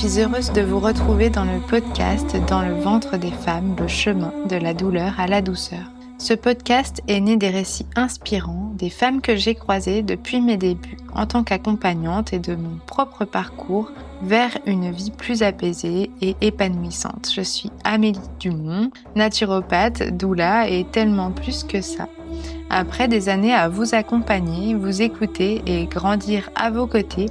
suis heureuse de vous retrouver dans le podcast Dans le ventre des femmes, le chemin de la douleur à la douceur. Ce podcast est né des récits inspirants des femmes que j'ai croisées depuis mes débuts en tant qu'accompagnante et de mon propre parcours vers une vie plus apaisée et épanouissante. Je suis Amélie Dumont, naturopathe, doula et tellement plus que ça. Après des années à vous accompagner, vous écouter et grandir à vos côtés,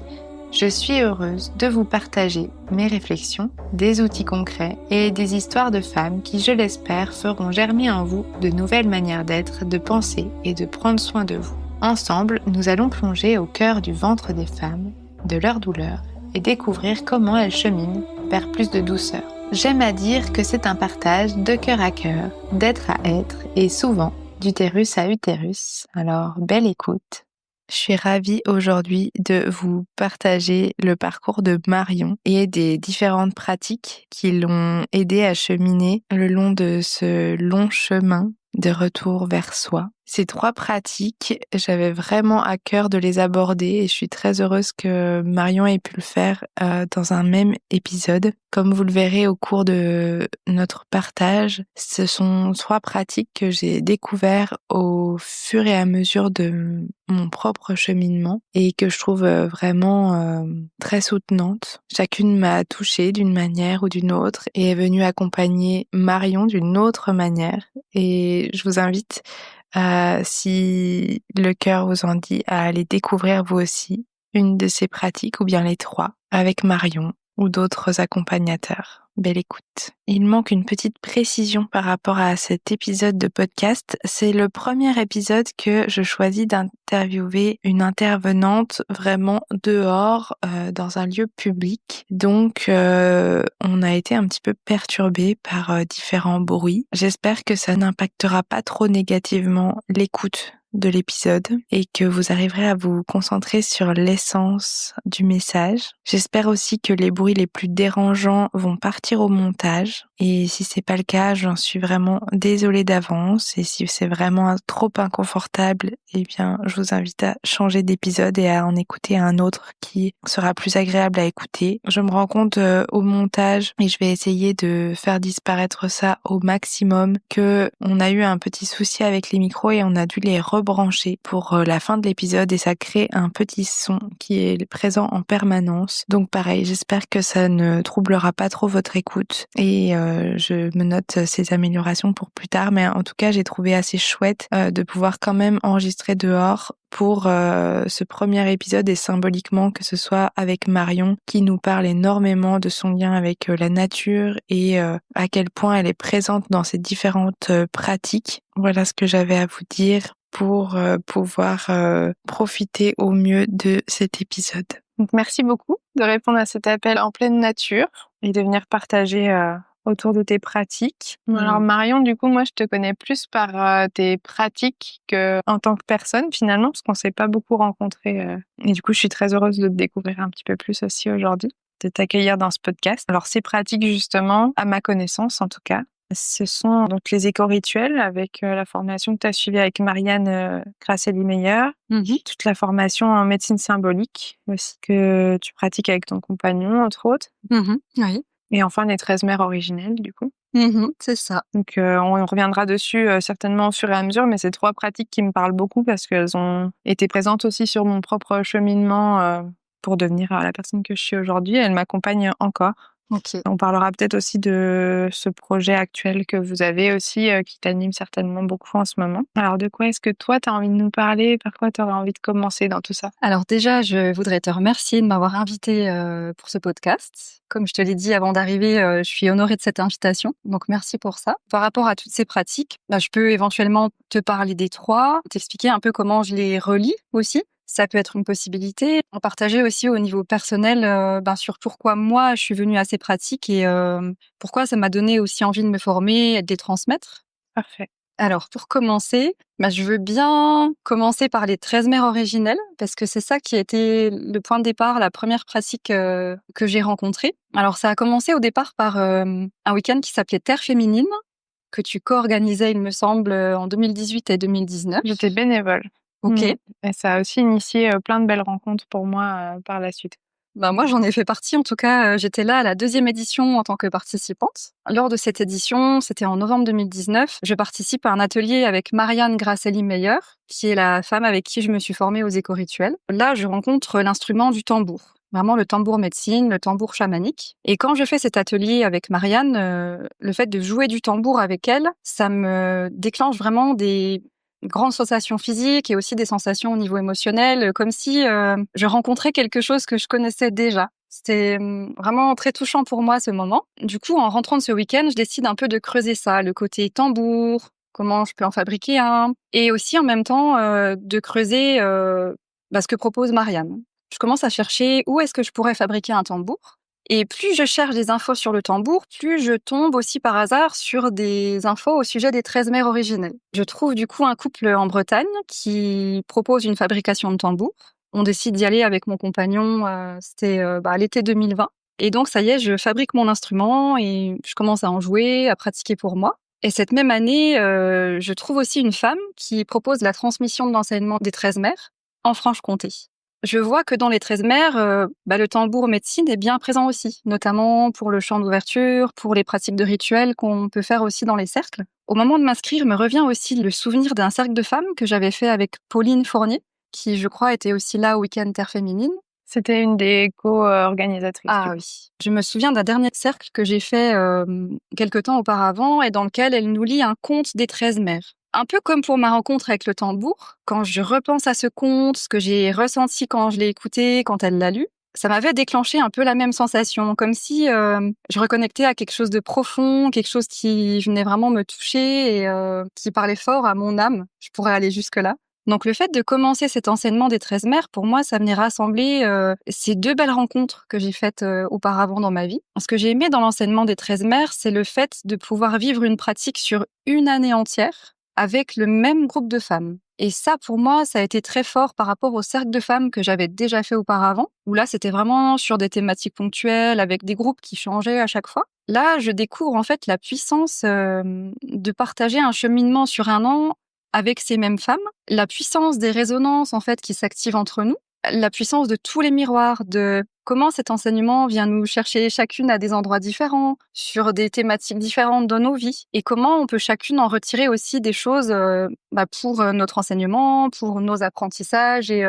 je suis heureuse de vous partager mes réflexions, des outils concrets et des histoires de femmes qui, je l'espère, feront germer en vous de nouvelles manières d'être, de penser et de prendre soin de vous. Ensemble, nous allons plonger au cœur du ventre des femmes, de leur douleur et découvrir comment elles cheminent vers plus de douceur. J'aime à dire que c'est un partage de cœur à cœur, d'être à être et souvent d'utérus à utérus. Alors, belle écoute. Je suis ravie aujourd'hui de vous partager le parcours de Marion et des différentes pratiques qui l'ont aidée à cheminer le long de ce long chemin de retour vers soi. Ces 3 pratiques, j'avais vraiment à cœur de les aborder et je suis très heureuse que Marion ait pu le faire dans un même épisode. Comme vous le verrez au cours de notre partage, ce sont 3 pratiques que j'ai découvertes au fur et à mesure de mon propre cheminement et que je trouve vraiment très soutenantes. Chacune m'a touchée d'une manière ou d'une autre et est venue accompagner Marion d'une autre manière. Et je vous invite, si le cœur vous en dit, à aller découvrir vous aussi une de ces pratiques ou bien les 3 avec Marion ou d'autres accompagnateurs. Belle écoute. Il manque une petite précision par rapport à cet épisode de podcast. C'est le premier épisode que je choisis d'interviewer une intervenante vraiment dehors, dans un lieu public. Donc, on a été un petit peu perturbés par différents bruits. J'espère que ça n'impactera pas trop négativement l'écoute de l'épisode et que vous arriverez à vous concentrer sur l'essence du message. J'espère aussi que les bruits les plus dérangeants vont partir au montage et si c'est pas le cas, j'en suis vraiment désolée d'avance et si c'est vraiment trop inconfortable, eh bien, je vous invite à changer d'épisode et à en écouter un autre qui sera plus agréable à écouter. Je me rends compte au montage et je vais essayer de faire disparaître ça au maximum que on a eu un petit souci avec les micros et on a dû les rebrancher pour la fin de l'épisode et ça crée un petit son qui est présent en permanence. Donc pareil, j'espère que ça ne troublera pas trop votre écoute et je me note ces améliorations pour plus tard, mais en tout cas j'ai trouvé assez chouette de pouvoir quand même enregistrer dehors pour ce premier épisode et symboliquement que ce soit avec Marion qui nous parle énormément de son lien avec la nature et à quel point elle est présente dans ces différentes pratiques. Voilà ce que j'avais à vous dire pour pouvoir profiter au mieux de cet épisode. Donc merci beaucoup de répondre à cet appel en pleine nature et de venir partager autour de tes pratiques. Alors Marion, du coup, moi je te connais plus par tes pratiques que en tant que personne finalement, parce qu'on s'est pas beaucoup rencontrés. Et du coup, je suis très heureuse de te découvrir un petit peu plus aussi aujourd'hui, de t'accueillir dans ce podcast. Alors ces pratiques justement, à ma connaissance en tout cas, ce sont donc les éco-rituels avec la formation que tu as suivie avec Marianne Grasselli-Meyer, toute la formation en médecine symbolique aussi que tu pratiques avec ton compagnon, entre autres. Oui. Et enfin, les 13 mères originelles, du coup. C'est ça. Donc, on reviendra dessus certainement au fur et à mesure, mais c'est 3 pratiques qui me parlent beaucoup parce qu'elles ont été présentes aussi sur mon propre cheminement pour devenir la personne que je suis aujourd'hui. Elles m'accompagnent encore. Ok. On parlera peut-être aussi de ce projet actuel que vous avez aussi, qui t'anime certainement beaucoup en ce moment. Alors, de quoi est-ce que toi, tu as envie de nous parler? Par quoi tu aurais envie de commencer dans tout ça? Alors déjà, je voudrais te remercier de m'avoir invitée pour ce podcast. Comme je te l'ai dit avant d'arriver, je suis honorée de cette invitation. Donc merci pour ça. Par rapport à toutes ces pratiques, je peux éventuellement te parler des 3, t'expliquer un peu comment je les relie aussi. Ça peut être une possibilité. En partager aussi au niveau personnel sur pourquoi moi je suis venue à ces pratiques et pourquoi ça m'a donné aussi envie de me former et de les transmettre. Parfait. Alors pour commencer, je veux bien commencer par les 13 mères originelles parce que c'est ça qui a été le point de départ, la première pratique que j'ai rencontrée. Alors ça a commencé au départ par un week-end qui s'appelait Terre féminine que tu co-organisais, il me semble, en 2018 et 2019. J'étais bénévole. Ok. Et ça a aussi initié plein de belles rencontres pour moi par la suite. Moi, j'en ai fait partie. En tout cas, j'étais là à la 2e édition en tant que participante. Lors de cette édition, c'était en novembre 2019, je participe à un atelier avec Marianne Grasselli-Meyer, qui est la femme avec qui je me suis formée aux éco-rituels. Là, je rencontre l'instrument du tambour. Vraiment le tambour médecine, le tambour chamanique. Et quand je fais cet atelier avec Marianne, le fait de jouer du tambour avec elle, ça me déclenche vraiment des grandes sensations physiques et aussi des sensations au niveau émotionnel, comme si je rencontrais quelque chose que je connaissais déjà. C'était vraiment très touchant pour moi ce moment. Du coup, en rentrant de ce week-end, je décide un peu de creuser ça, le côté tambour, comment je peux en fabriquer un, et aussi en même temps de creuser ce que propose Marianne. Je commence à chercher où est-ce que je pourrais fabriquer un tambour. Et plus je cherche des infos sur le tambour, plus je tombe aussi par hasard sur des infos au sujet des 13 mères originelles. Je trouve du coup un couple en Bretagne qui propose une fabrication de tambour. On décide d'y aller avec mon compagnon, c'était à l'été 2020. Et donc ça y est, je fabrique mon instrument et je commence à en jouer, à pratiquer pour moi. Et cette même année, je trouve aussi une femme qui propose la transmission de l'enseignement des 13 mères en Franche-Comté. Je vois que dans les 13 mères, le tambour médecine est bien présent aussi, notamment pour le chant d'ouverture, pour les pratiques de rituels qu'on peut faire aussi dans les cercles. Au moment de m'inscrire, me revient aussi le souvenir d'un cercle de femmes que j'avais fait avec Pauline Fournier, qui, je crois, était aussi là au Week-end Terre Féminine. C'était une des co-organisatrices. Ah oui. Je me souviens d'un dernier cercle que j'ai fait quelque temps auparavant et dans lequel elle nous lit un conte des 13 mères. Un peu comme pour ma rencontre avec le tambour, quand je repense à ce conte, ce que j'ai ressenti quand je l'ai écouté, quand elle l'a lu, ça m'avait déclenché un peu la même sensation, comme si je reconnectais à quelque chose de profond, quelque chose qui venait vraiment me toucher et qui parlait fort à mon âme. Je pourrais aller jusque-là. Donc le fait de commencer cet enseignement des 13 mères, pour moi, ça venait rassembler ces 2 belles rencontres que j'ai faites auparavant dans ma vie. Ce que j'ai aimé dans l'enseignement des 13 mères, c'est le fait de pouvoir vivre une pratique sur une année entière avec le même groupe de femmes. Et ça, pour moi, ça a été très fort par rapport au cercle de femmes que j'avais déjà fait auparavant, où là, c'était vraiment sur des thématiques ponctuelles, avec des groupes qui changeaient à chaque fois. Là, je découvre en fait la puissance de partager un cheminement sur un an avec ces mêmes femmes, la puissance des résonances en fait qui s'activent entre nous, la puissance de tous les miroirs, de comment cet enseignement vient nous chercher chacune à des endroits différents, sur des thématiques différentes dans nos vies, et comment on peut chacune en retirer aussi des choses pour notre enseignement, pour nos apprentissages, et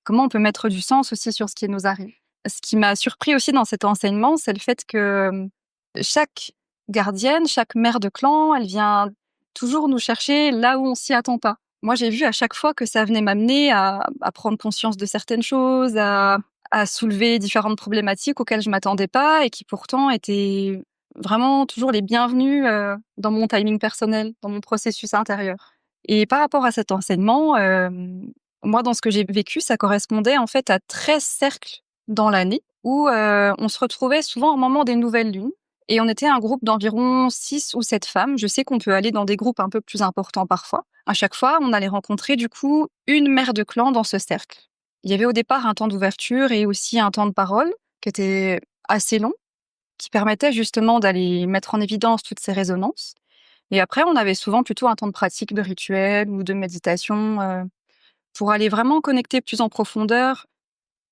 comment on peut mettre du sens aussi sur ce qui nous arrive. Ce qui m'a surpris aussi dans cet enseignement, c'est le fait que chaque gardienne, chaque mère de clan, elle vient toujours nous chercher là où on s'y attend pas. Moi, j'ai vu à chaque fois que ça venait m'amener à prendre conscience de certaines choses, à soulever différentes problématiques auxquelles je m'attendais pas et qui pourtant étaient vraiment toujours les bienvenues dans mon timing personnel, dans mon processus intérieur. Et par rapport à cet enseignement, moi, dans ce que j'ai vécu, ça correspondait en fait à 13 cercles dans l'année où on se retrouvait souvent au moment des nouvelles lunes. Et on était un groupe d'environ 6 ou 7 femmes. Je sais qu'on peut aller dans des groupes un peu plus importants parfois. À chaque fois, on allait rencontrer du coup une mère de clan dans ce cercle. Il y avait au départ un temps d'ouverture et aussi un temps de parole qui était assez long, qui permettait justement d'aller mettre en évidence toutes ces résonances. Et après, on avait souvent plutôt un temps de pratique de rituel ou de méditation pour aller vraiment connecter plus en profondeur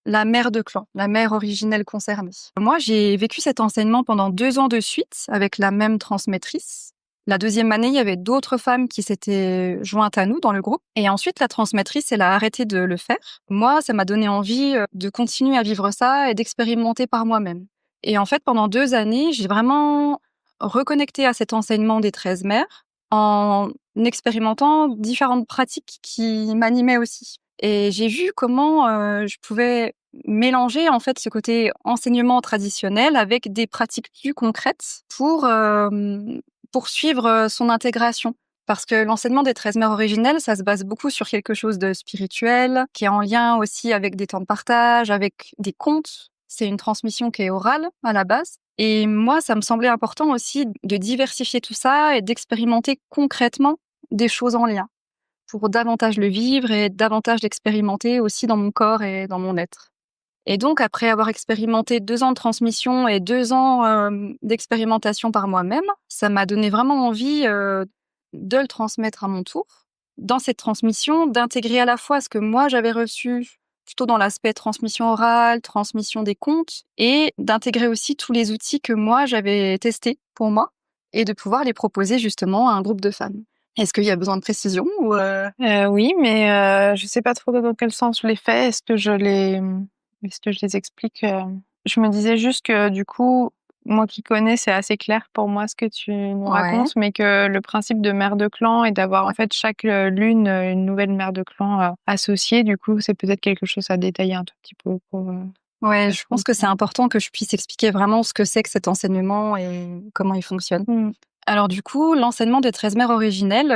la mère de clan, la mère originelle concernée. Moi, j'ai vécu cet enseignement pendant 2 ans de suite avec la même transmettrice. La 2e année, il y avait d'autres femmes qui s'étaient jointes à nous dans le groupe. Et ensuite, la transmettrice, elle a arrêté de le faire. Moi, ça m'a donné envie de continuer à vivre ça et d'expérimenter par moi-même. Et en fait, pendant 2 années, j'ai vraiment reconnecté à cet enseignement des 13 mères en expérimentant différentes pratiques qui m'animaient aussi. Et j'ai vu comment je pouvais mélanger en fait ce côté enseignement traditionnel avec des pratiques plus concrètes pour poursuivre son intégration. Parce que l'enseignement des 13 mères originelles, ça se base beaucoup sur quelque chose de spirituel, qui est en lien aussi avec des temps de partage, avec des contes. C'est une transmission qui est orale à la base. Et moi, ça me semblait important aussi de diversifier tout ça et d'expérimenter concrètement des choses en lien pour davantage le vivre et davantage l'expérimenter aussi dans mon corps et dans mon être. Et donc, après avoir expérimenté 2 ans de transmission et 2 ans d'expérimentation par moi-même, ça m'a donné vraiment envie de le transmettre à mon tour. Dans cette transmission, d'intégrer à la fois ce que moi j'avais reçu plutôt dans l'aspect transmission orale, transmission des contes, et d'intégrer aussi tous les outils que moi j'avais testés pour moi et de pouvoir les proposer justement à un groupe de femmes. Est-ce qu'il y a besoin de précision ou Oui, mais je sais pas trop dans quel sens je les fais. Est-ce que je les explique Je me disais juste que du coup, moi qui connais, c'est assez clair pour moi ce que tu nous Ouais. racontes, mais que le principe de mère de clan et d'avoir en fait chaque lune une nouvelle mère de clan associée, du coup, c'est peut-être quelque chose à détailler un tout petit peu pour Ouais, que je je pense que c'est comprenne. important que je puisse expliquer vraiment ce que c'est que cet enseignement et comment il fonctionne. Mm. Alors du coup, l'enseignement des 13 mères originelles,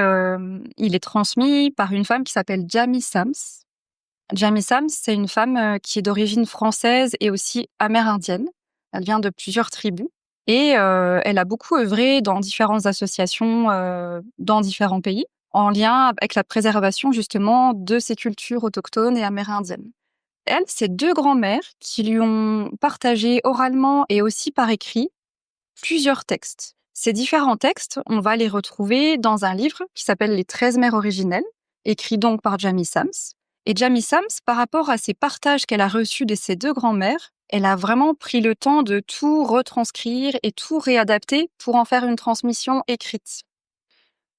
il est transmis par une femme qui s'appelle Jamie Sams. Jamie Sams, c'est une femme qui est d'origine française et aussi amérindienne. Elle vient de plusieurs tribus et elle a beaucoup œuvré dans différentes associations dans différents pays en lien avec la préservation justement de ces cultures autochtones et amérindiennes. Elle, c'est deux grands-mères qui lui ont partagé oralement et aussi par écrit plusieurs textes. Ces différents textes, on va les retrouver dans un livre qui s'appelle Les 13 mères originelles, écrit donc par Jamie Sams. Et Jamie Sams, par rapport à ces partages qu'elle a reçus de ses deux grands-mères, elle a vraiment pris le temps de tout retranscrire et tout réadapter pour en faire une transmission écrite.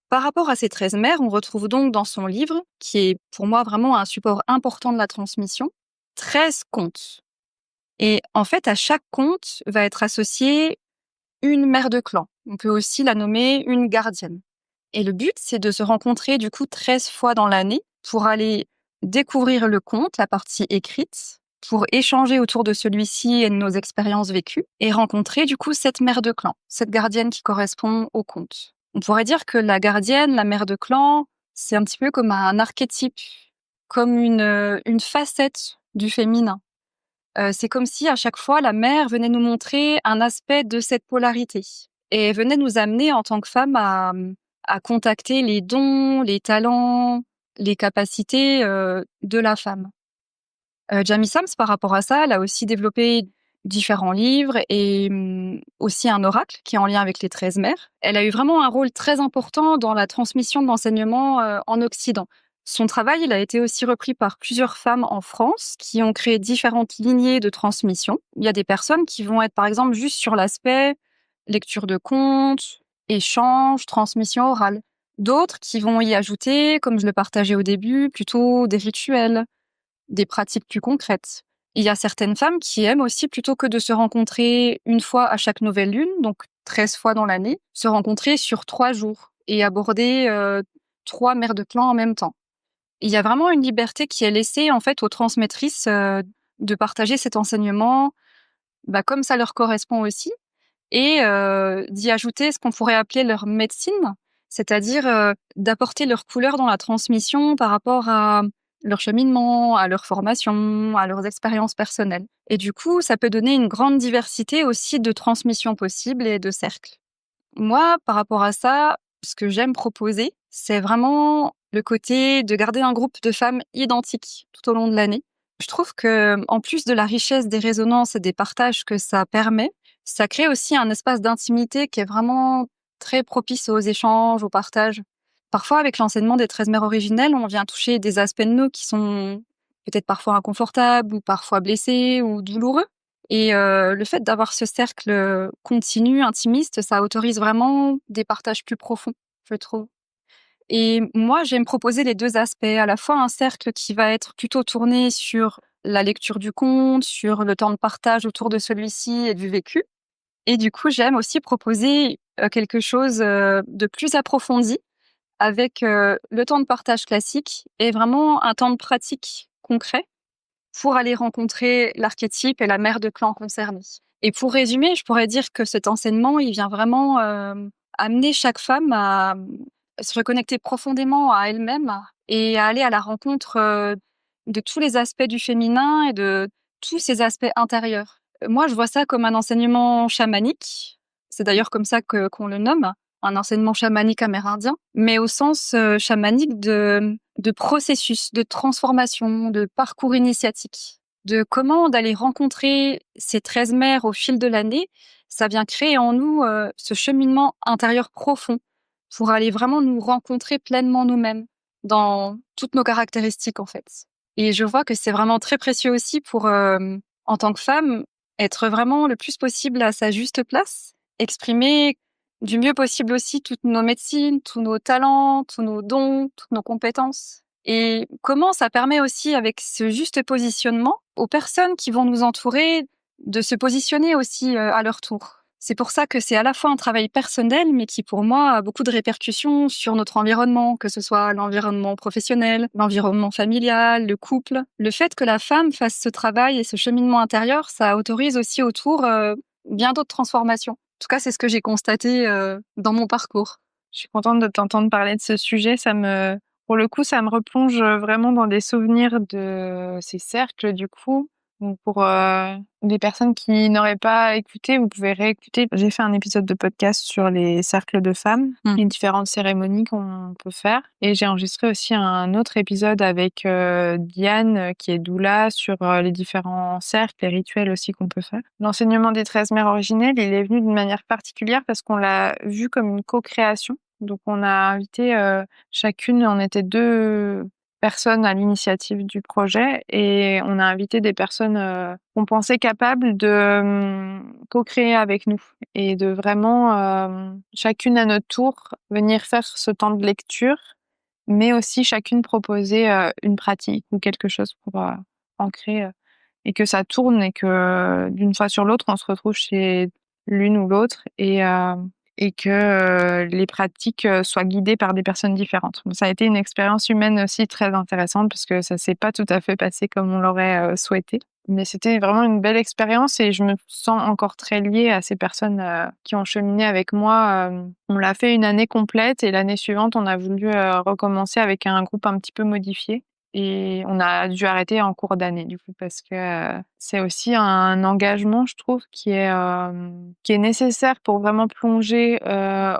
Par rapport à ces 13 mères, on retrouve donc dans son livre, qui est pour moi vraiment un support important de la transmission, 13 contes. Et en fait, à chaque conte va être associée une mère de clan. On peut aussi la nommer une gardienne. Et le but, c'est de se rencontrer du coup 13 fois dans l'année pour aller découvrir le conte, la partie écrite, pour échanger autour de celui-ci et de nos expériences vécues, et rencontrer du coup cette mère de clan, cette gardienne qui correspond au conte. On pourrait dire que la gardienne, la mère de clan, c'est un petit peu comme un archétype, comme une facette du féminin. C'est comme si à chaque fois la mère venait nous montrer un aspect de cette polarité et venait nous amener en tant que femme à contacter les dons, les talents, les capacités, de la femme. Jamie Sams, par rapport à ça, elle a aussi développé différents livres et aussi un oracle qui est en lien avec les 13 mères. Elle a eu vraiment un rôle très important dans la transmission de l'enseignement, en Occident. Son travail, il a été aussi repris par plusieurs femmes en France qui ont créé différentes lignées de transmission. Il y a des personnes qui vont être, par exemple, juste sur l'aspect lecture de contes, échange, transmission orale. D'autres qui vont y ajouter, comme je le partageais au début, plutôt des rituels, des pratiques plus concrètes. Il y a certaines femmes qui aiment aussi, plutôt que de se rencontrer une fois à chaque nouvelle lune, donc 13 fois dans l'année, se rencontrer sur 3 jours et aborder 3 mères de clan en même temps. Il y a vraiment une liberté qui est laissée en fait aux transmettrices de partager cet enseignement comme ça leur correspond aussi et d'y ajouter ce qu'on pourrait appeler leur médecine, c'est-à-dire d'apporter leur couleur dans la transmission par rapport à leur cheminement, à leur formation, à leurs expériences personnelles. Et du coup, ça peut donner une grande diversité aussi de transmissions possibles et de cercles. Moi, par rapport à ça, ce que j'aime proposer, c'est vraiment le côté de garder un groupe de femmes identiques tout au long de l'année. Je trouve que, en plus de la richesse des résonances et des partages que ça permet, ça crée aussi un espace d'intimité qui est vraiment très propice aux échanges, au partage. Parfois, avec l'enseignement des 13 mères originelles, on vient toucher des aspects de nous qui sont peut-être parfois inconfortables ou parfois blessés ou douloureux. Et le fait d'avoir ce cercle continu, intimiste, ça autorise vraiment des partages plus profonds, je trouve. Et moi, j'aime proposer les 2 aspects, à la fois un cercle qui va être plutôt tourné sur la lecture du conte, sur le temps de partage autour de celui-ci et du vécu. Et du coup, j'aime aussi proposer, quelque chose, de plus approfondi avec, le temps de partage classique et vraiment un temps de pratique concret pour aller rencontrer l'archétype et la mère de clan concernée. Et pour résumer, je pourrais dire que cet enseignement, il vient vraiment amener chaque femme à se reconnecter profondément à elle-même et à aller à la rencontre de tous les aspects du féminin et de tous ses aspects intérieurs. Moi, je vois ça comme un enseignement chamanique. C'est d'ailleurs comme ça qu'on le nomme, un enseignement chamanique amérindien, mais au sens chamanique de processus, de transformation, de parcours initiatique, de comment d'aller rencontrer ces 13 mères au fil de l'année. Ça vient créer en nous ce cheminement intérieur profond pour aller vraiment nous rencontrer pleinement nous-mêmes dans toutes nos caractéristiques en fait. Et je vois que c'est vraiment très précieux aussi pour, en tant que femme, être vraiment le plus possible à sa juste place, exprimer du mieux possible aussi toutes nos médecines, tous nos talents, tous nos dons, toutes nos compétences. Et comment ça permet aussi, avec ce juste positionnement, aux personnes qui vont nous entourer de se positionner aussi à leur tour. C'est pour ça que c'est à la fois un travail personnel, mais qui pour moi a beaucoup de répercussions sur notre environnement, que ce soit l'environnement professionnel, l'environnement familial, le couple. Le fait que la femme fasse ce travail et ce cheminement intérieur, ça autorise aussi autour bien d'autres transformations. En tout cas, c'est ce que j'ai constaté dans mon parcours. Je suis contente de t'entendre parler de ce sujet. Pour le coup, ça me replonge vraiment dans des souvenirs de ces cercles, du coup. Donc pour les personnes qui n'auraient pas écouté, vous pouvez réécouter. J'ai fait un épisode de podcast sur les cercles de femmes, les différentes cérémonies qu'on peut faire. Et j'ai enregistré aussi un autre épisode avec Diane, qui est doula, sur les différents cercles, les rituels aussi qu'on peut faire. L'enseignement des 13 mères originelles, il est venu d'une manière particulière parce qu'on l'a vu comme une co-création. Donc on a invité chacune, on était 2 personnes à l'initiative du projet et on a invité des personnes qu'on pensait capables de co-créer avec nous et de vraiment chacune à notre tour venir faire ce temps de lecture, mais aussi chacune proposer une pratique ou quelque chose pour ancrer et que ça tourne et que d'une fois sur l'autre on se retrouve chez l'une ou l'autre et que les pratiques soient guidées par des personnes différentes. Ça a été une expérience humaine aussi très intéressante parce que ça s'est pas tout à fait passé comme on l'aurait souhaité. Mais c'était vraiment une belle expérience et je me sens encore très liée à ces personnes qui ont cheminé avec moi. On l'a fait une année complète et l'année suivante, on a voulu recommencer avec un groupe un petit peu modifié. Et on a dû arrêter en cours d'année, du coup, parce que c'est aussi un engagement, je trouve, qui est nécessaire pour vraiment plonger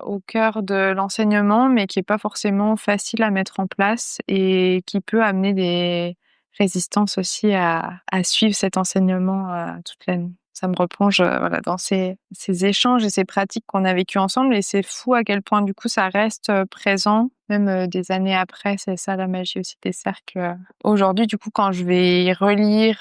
au cœur de l'enseignement, mais qui est pas forcément facile à mettre en place et qui peut amener des résistances aussi à suivre cet enseignement toute l'année. Ça me replonge voilà, dans ces échanges et ces pratiques qu'on a vécues ensemble et c'est fou à quel point du coup ça reste présent même des années après. C'est ça la magie aussi des cercles. Aujourd'hui du coup quand je vais relire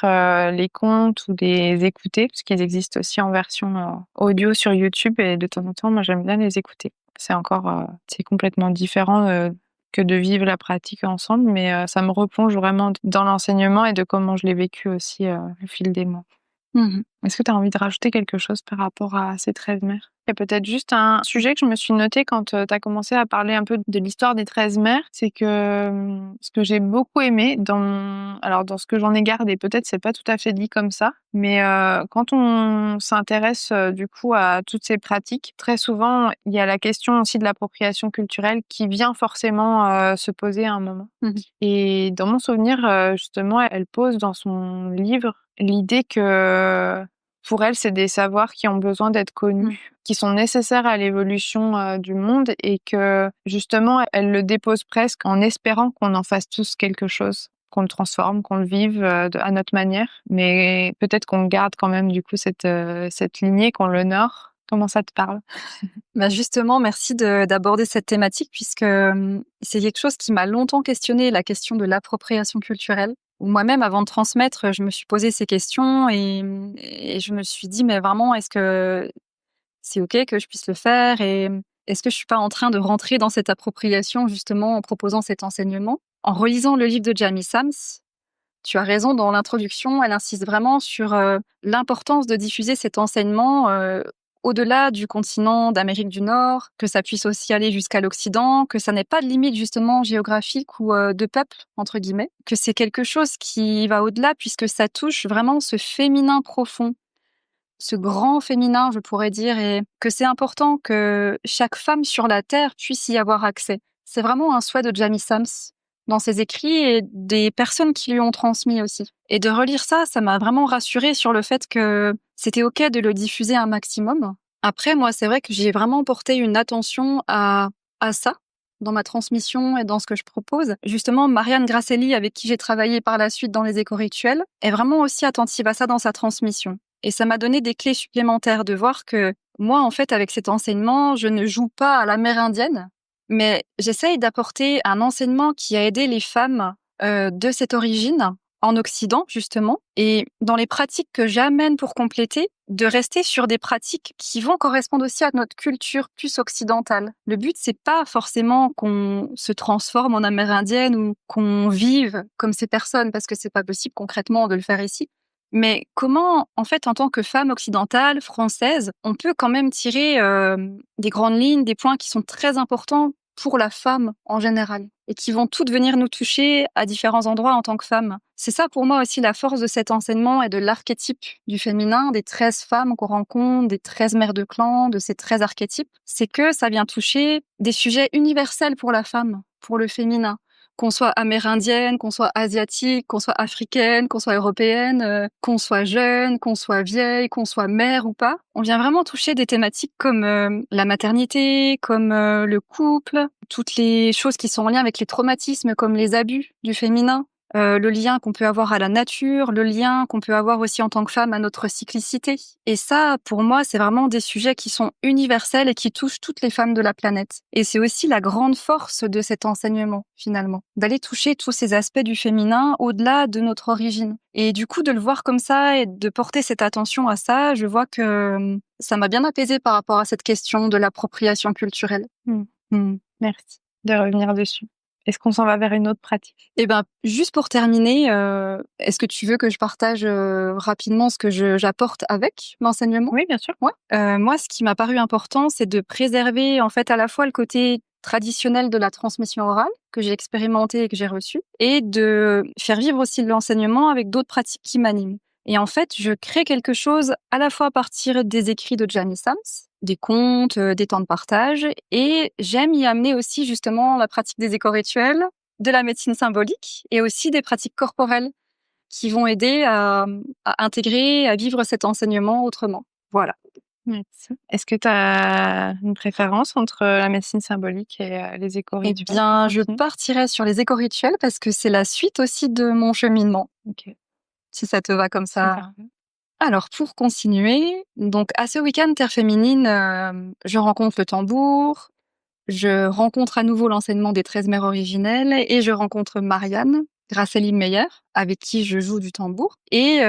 les contes ou les écouter, parce qu'ils existent aussi en version audio sur YouTube et de temps en temps moi j'aime bien les écouter. C'est complètement différent que de vivre la pratique ensemble, mais ça me replonge vraiment dans l'enseignement et de comment je l'ai vécu aussi au fil des mois. Est-ce que tu as envie de rajouter quelque chose par rapport à ces 13 mères? Il y a peut-être juste un sujet que je me suis noté quand tu as commencé à parler un peu de l'histoire des 13 mères, c'est que ce que j'ai beaucoup aimé dans ce que j'en ai gardé, peut-être c'est pas tout à fait dit comme ça, mais quand on s'intéresse du coup à toutes ces pratiques, très souvent il y a la question aussi de l'appropriation culturelle qui vient forcément se poser à un moment. Et dans mon souvenir, justement, elle pose dans son livre l'idée que pour elle, c'est des savoirs qui ont besoin d'être connus, qui sont nécessaires à l'évolution du monde et que justement, elle le dépose presque en espérant qu'on en fasse tous quelque chose, qu'on le transforme, qu'on le vive à notre manière. Mais peut-être qu'on garde quand même du coup cette lignée, qu'on l'honore. Comment ça te parle? Bah justement, merci d'aborder cette thématique puisque c'est quelque chose qui m'a longtemps questionné, la question de l'appropriation culturelle. Moi-même, avant de transmettre, je me suis posé ces questions et je me suis dit, mais vraiment, est-ce que c'est OK que je puisse le faire et est-ce que je suis pas en train de rentrer dans cette appropriation justement en proposant cet enseignement? En relisant le livre de Jamie Sams, tu as raison, dans l'introduction, elle insiste vraiment sur l'importance de diffuser cet enseignement au-delà du continent d'Amérique du Nord, que ça puisse aussi aller jusqu'à l'Occident, que ça n'ait pas de limite justement géographique ou de peuple, entre guillemets, que c'est quelque chose qui va au-delà puisque ça touche vraiment ce féminin profond, ce grand féminin, je pourrais dire, et que c'est important que chaque femme sur la Terre puisse y avoir accès. C'est vraiment un souhait de Jamie Sams dans ses écrits et des personnes qui lui ont transmis aussi. Et de relire ça, ça m'a vraiment rassurée sur le fait que c'était OK de le diffuser un maximum. Après, moi, c'est vrai que j'ai vraiment porté une attention à ça dans ma transmission et dans ce que je propose. Justement, Marianne Grasselli, avec qui j'ai travaillé par la suite dans les éco-rituels, est vraiment aussi attentive à ça dans sa transmission. Et ça m'a donné des clés supplémentaires de voir que moi, en fait, avec cet enseignement, je ne joue pas à l'amérindienne, mais j'essaye d'apporter un enseignement qui a aidé les femmes de cette origine en Occident, justement. Et dans les pratiques que j'amène pour compléter, de rester sur des pratiques qui vont correspondre aussi à notre culture plus occidentale. Le but, c'est pas forcément qu'on se transforme en amérindienne ou qu'on vive comme ces personnes, parce que c'est pas possible concrètement de le faire ici. Mais comment, en fait, en tant que femme occidentale, française, on peut quand même tirer des grandes lignes, des points qui sont très importants pour la femme en général et qui vont toutes venir nous toucher à différents endroits en tant que femme. C'est ça pour moi aussi la force de cet enseignement et de l'archétype du féminin, des 13 femmes qu'on rencontre, des 13 mères de clan, de ces 13 archétypes, c'est que ça vient toucher des sujets universels pour la femme, pour le féminin. Qu'on soit amérindienne, qu'on soit asiatique, qu'on soit africaine, qu'on soit européenne, qu'on soit jeune, qu'on soit vieille, qu'on soit mère ou pas. On vient vraiment toucher des thématiques comme la maternité, comme le couple, toutes les choses qui sont en lien avec les traumatismes comme les abus du féminin. Le lien qu'on peut avoir à la nature, le lien qu'on peut avoir aussi en tant que femme à notre cyclicité. Et ça, pour moi, c'est vraiment des sujets qui sont universels et qui touchent toutes les femmes de la planète. Et c'est aussi la grande force de cet enseignement, finalement, d'aller toucher tous ces aspects du féminin au-delà de notre origine. Et du coup, de le voir comme ça et de porter cette attention à ça, je vois que ça m'a bien apaisée par rapport à cette question de l'appropriation culturelle. Merci de revenir dessus. Est-ce qu'on s'en va vers une autre pratique? Eh ben, juste pour terminer, est-ce que tu veux que je partage rapidement ce que j'apporte avec l'enseignement? Oui, bien sûr. Ouais. Moi, ce qui m'a paru important, c'est de préserver en fait à la fois le côté traditionnel de la transmission orale que j'ai expérimenté et que j'ai reçu, et de faire vivre aussi l'enseignement avec d'autres pratiques qui m'animent. Et en fait, je crée quelque chose à la fois à partir des écrits de Jamie Sams, des contes, des temps de partage, et j'aime y amener aussi justement la pratique des éco-rituels, de la médecine symbolique et aussi des pratiques corporelles qui vont aider à intégrer, à vivre cet enseignement autrement. Voilà. Merci. Est-ce que tu as une préférence entre la médecine symbolique et les Eh éco-rituels? bien, je partirai sur les éco-rituels parce que c'est la suite aussi de mon cheminement. Ok. Si ça te va comme ça. Super. Alors, pour continuer, donc à ce week-end Terre féminine, je rencontre le tambour, je rencontre à nouveau l'enseignement des 13 mères originelles et je rencontre Marianne Grasselli Meyer, avec qui je joue du tambour. Et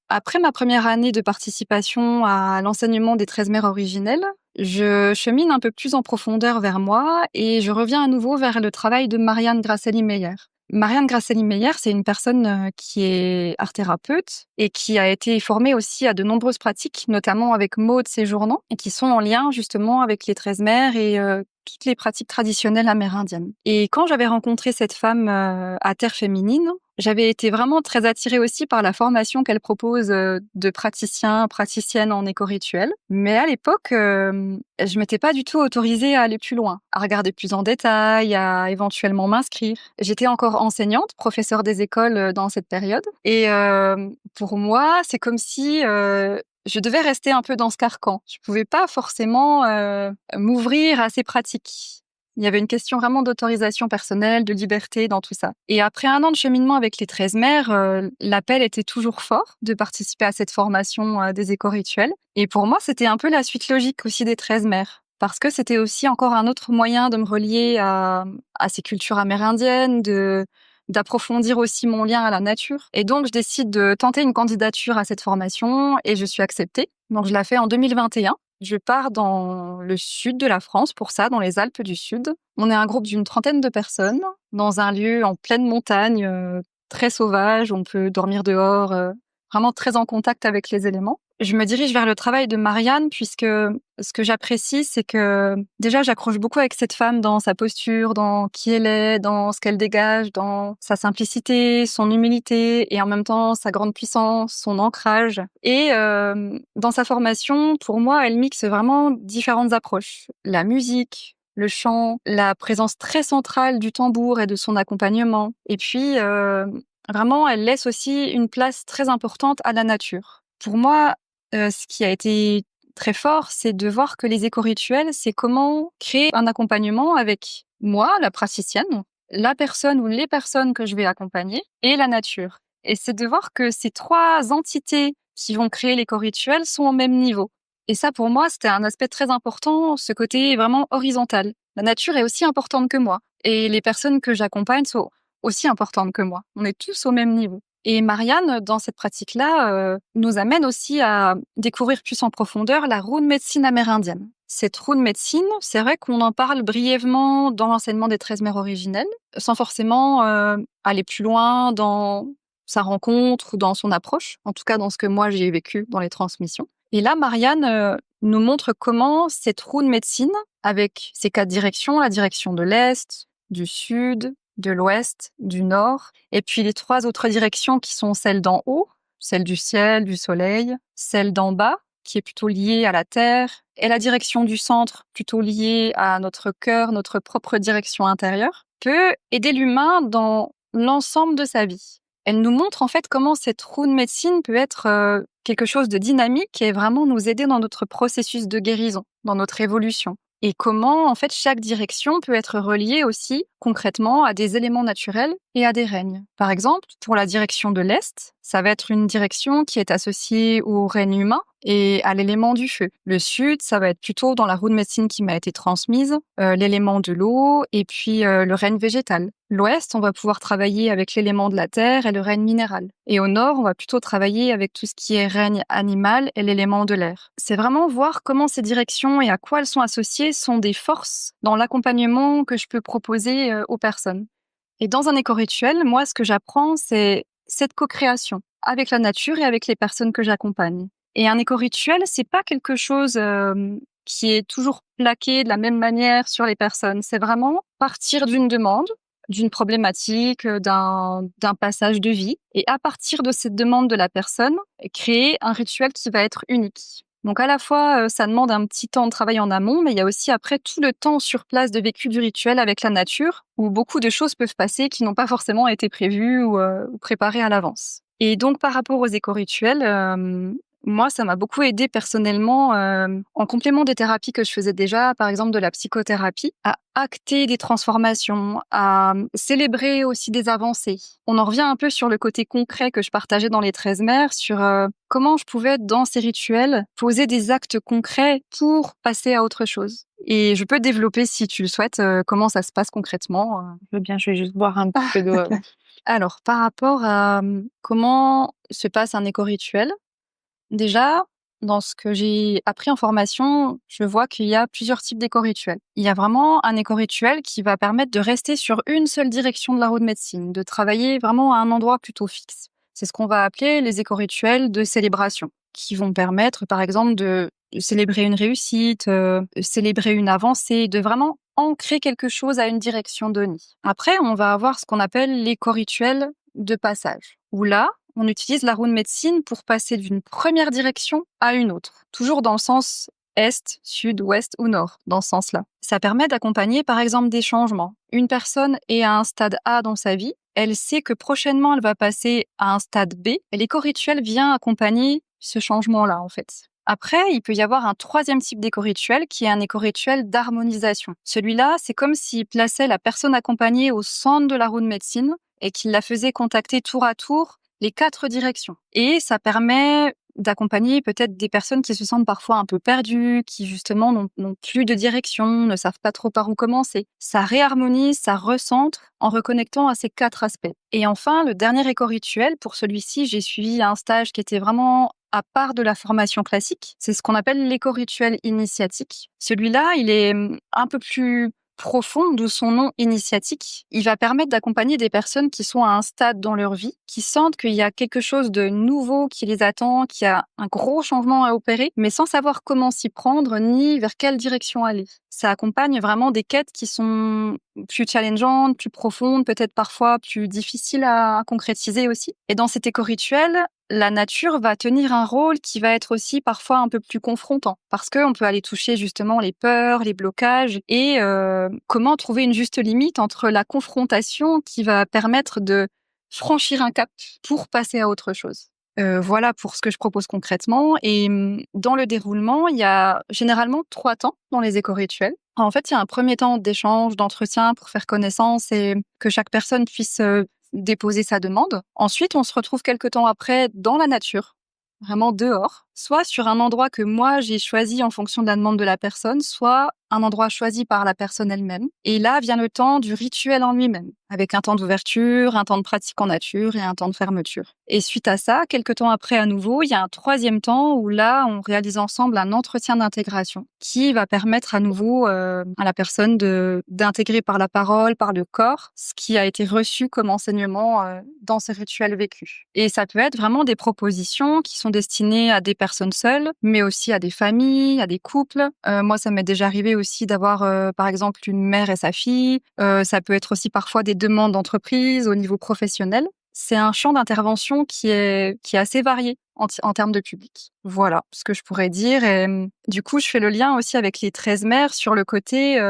après ma première année de participation à l'enseignement des 13 mères originelles, je chemine un peu plus en profondeur vers moi et je reviens à nouveau vers le travail de Marianne Grasselli Meyer. Marianne Grasselli Meyer, c'est une personne qui est art-thérapeute et qui a été formée aussi à de nombreuses pratiques, notamment avec Maud Séjournant, et qui sont en lien justement avec les 13 mères et toutes les pratiques traditionnelles amérindiennes. Et quand j'avais rencontré cette femme à Terre féminine, j'avais été vraiment très attirée aussi par la formation qu'elle propose de praticiennes en éco-rituel. Mais à l'époque, je m'étais pas du tout autorisée à aller plus loin, à regarder plus en détail, à éventuellement m'inscrire. J'étais encore enseignante, professeure des écoles dans cette période. Et pour moi, c'est comme si je devais rester un peu dans ce carcan. Je pouvais pas forcément m'ouvrir à ces pratiques. Il y avait une question vraiment d'autorisation personnelle, de liberté dans tout ça. Et après un an de cheminement avec les 13 mères, l'appel était toujours fort de participer à cette formation des éco-rituels. Et pour moi, c'était un peu la suite logique aussi des 13 mères. Parce que c'était aussi encore un autre moyen de me relier à ces cultures amérindiennes, d'approfondir aussi mon lien à la nature. Et donc, je décide de tenter une candidature à cette formation et je suis acceptée. Donc, je la fais en 2021. Je pars dans le sud de la France pour ça, dans les Alpes du Sud. On est un groupe d'une 30aine de personnes dans un lieu en pleine montagne, très sauvage. On peut dormir dehors, vraiment très en contact avec les éléments. Je me dirige vers le travail de Marianne puisque ce que j'apprécie, c'est que déjà j'accroche beaucoup avec cette femme dans sa posture, dans qui elle est, dans ce qu'elle dégage, dans sa simplicité, son humilité et en même temps sa grande puissance, son ancrage. Et dans sa formation, pour moi, elle mixe vraiment différentes approches. La musique, le chant, la présence très centrale du tambour et de son accompagnement. Et puis, vraiment, elle laisse aussi une place très importante à la nature. Pour moi, ce qui a été très fort, c'est de voir que les éco-rituels, c'est comment créer un accompagnement avec moi, la praticienne, la personne ou les personnes que je vais accompagner et la nature. Et c'est de voir que ces trois entités qui vont créer l'éco-rituel sont au même niveau. Et ça, pour moi, c'était un aspect très important, ce côté vraiment horizontal. La nature est aussi importante que moi. Et les personnes que j'accompagne sont aussi importante que moi. On est tous au même niveau. Et Marianne, dans cette pratique-là, nous amène aussi à découvrir plus en profondeur la rune médecine amérindienne. Cette rune médecine, c'est vrai qu'on en parle brièvement dans l'enseignement des 13 mères originelles, sans forcément aller plus loin dans sa rencontre ou dans son approche, en tout cas dans ce que moi j'ai vécu dans les transmissions. Et là, Marianne nous montre comment cette rune médecine, avec ses 4 directions, la direction de l'Est, du Sud, de l'Ouest, du Nord, et puis les 3 autres directions qui sont celles d'en haut, celle du ciel, du soleil, celle d'en bas, qui est plutôt liée à la terre, et la direction du centre, plutôt liée à notre cœur, notre propre direction intérieure, peut aider l'humain dans l'ensemble de sa vie. Elle nous montre en fait comment cette rune médecine peut être quelque chose de dynamique et vraiment nous aider dans notre processus de guérison, dans notre évolution. Et comment, en fait, chaque direction peut être reliée aussi concrètement à des éléments naturels et à des règnes. Par exemple, pour la direction de l'Est, ça va être une direction qui est associée au règne humain et à l'élément du feu. Le Sud, ça va être plutôt dans la rune médecine qui m'a été transmise, l'élément de l'eau et puis le règne végétal. L'Ouest, on va pouvoir travailler avec l'élément de la terre et le règne minéral. Et au Nord, on va plutôt travailler avec tout ce qui est règne animal et l'élément de l'air. C'est vraiment voir comment ces directions et à quoi elles sont associées sont des forces dans l'accompagnement que je peux proposer aux personnes. Et dans un éco-rituel, moi, ce que j'apprends, c'est cette co-création avec la nature et avec les personnes que j'accompagne. Et un éco-rituel, c'est pas quelque chose qui est toujours plaqué de la même manière sur les personnes. C'est vraiment partir d'une demande, d'une problématique, d'un passage de vie, et à partir de cette demande de la personne, créer un rituel qui va être unique. Donc à la fois, ça demande un petit temps de travail en amont, mais il y a aussi après tout le temps sur place de vécu du rituel avec la nature, où beaucoup de choses peuvent passer qui n'ont pas forcément été prévues ou préparées à l'avance. Et donc par rapport aux éco-rituels, moi, ça m'a beaucoup aidé personnellement, en complément des thérapies que je faisais déjà, par exemple de la psychothérapie, à acter des transformations, à célébrer aussi des avancées. On en revient un peu sur le côté concret que je partageais dans les 13 mères, sur comment je pouvais, dans ces rituels, poser des actes concrets pour passer à autre chose. Et je peux développer, si tu le souhaites, comment ça se passe concrètement. Je veux bien, je vais juste boire un petit peu d'eau. Alors, par rapport à comment se passe un éco-rituel, déjà, dans ce que j'ai appris en formation, je vois qu'il y a plusieurs types d'éco-rituels. Il y a vraiment un éco-rituel qui va permettre de rester sur une seule direction de la rune médecine, de travailler vraiment à un endroit plutôt fixe. C'est ce qu'on va appeler les éco-rituels de célébration, qui vont permettre, par exemple, de célébrer une réussite, célébrer une avancée, de vraiment ancrer quelque chose à une direction donnée. Après, on va avoir ce qu'on appelle l'éco-rituel de passage, où là, on utilise la rune médecine pour passer d'une première direction à une autre, toujours dans le sens est, sud, ouest ou nord, dans ce sens-là. Ça permet d'accompagner par exemple des changements. Une personne est à un stade A dans sa vie, elle sait que prochainement elle va passer à un stade B, et l'éco-rituel vient accompagner ce changement-là en fait. Après, il peut y avoir un troisième type d'éco-rituel qui est un éco-rituel d'harmonisation. Celui-là, c'est comme s'il plaçait la personne accompagnée au centre de la rune médecine et qu'il la faisait contacter tour à tour les 4 directions. Et ça permet d'accompagner peut-être des personnes qui se sentent parfois un peu perdues, qui justement n'ont plus de direction, ne savent pas trop par où commencer. Ça réharmonise, ça recentre en reconnectant à ces 4 aspects. Et enfin, le dernier éco-rituel, pour celui-ci, j'ai suivi un stage qui était vraiment à part de la formation classique. C'est ce qu'on appelle l'éco-rituel initiatique. Celui-là, il est un peu plus profond, d'où son nom initiatique. Il va permettre d'accompagner des personnes qui sont à un stade dans leur vie, qui sentent qu'il y a quelque chose de nouveau qui les attend, qu'il y a un gros changement à opérer, mais sans savoir comment s'y prendre ni vers quelle direction aller. Ça accompagne vraiment des quêtes qui sont plus challengeantes, plus profondes, peut-être parfois plus difficiles à concrétiser aussi. Et dans cet éco-rituel, la nature va tenir un rôle qui va être aussi parfois un peu plus confrontant, parce qu'on peut aller toucher justement les peurs, les blocages, et comment trouver une juste limite entre la confrontation qui va permettre de franchir un cap pour passer à autre chose. Voilà pour ce que je propose concrètement. Et dans le déroulement, il y a généralement 3 temps dans les éco-rituels. En fait, il y a un premier temps d'échange, d'entretien pour faire connaissance et que chaque personne puisse déposer sa demande. Ensuite, on se retrouve quelque temps après dans la nature, vraiment dehors, soit sur un endroit que moi j'ai choisi en fonction de la demande de la personne, soit un endroit choisi par la personne elle-même. Et là vient le temps du rituel en lui-même, avec un temps d'ouverture, un temps de pratique en nature et un temps de fermeture. Et suite à ça, quelques temps après à nouveau, il y a un troisième temps où là, on réalise ensemble un entretien d'intégration qui va permettre à nouveau à la personne d'intégrer par la parole, par le corps, ce qui a été reçu comme enseignement dans ces rituels vécus. Et ça peut être vraiment des propositions qui sont destinées à des personnes seules, mais aussi à des familles, à des couples. Moi, ça m'est déjà arrivé aussi d'avoir, par exemple, une mère et sa fille. Ça peut être aussi parfois des demandes d'entreprise au niveau professionnel. C'est un champ d'intervention qui est assez varié en termes de public. Voilà ce que je pourrais dire. Et du coup, je fais le lien aussi avec les 13 mères sur le côté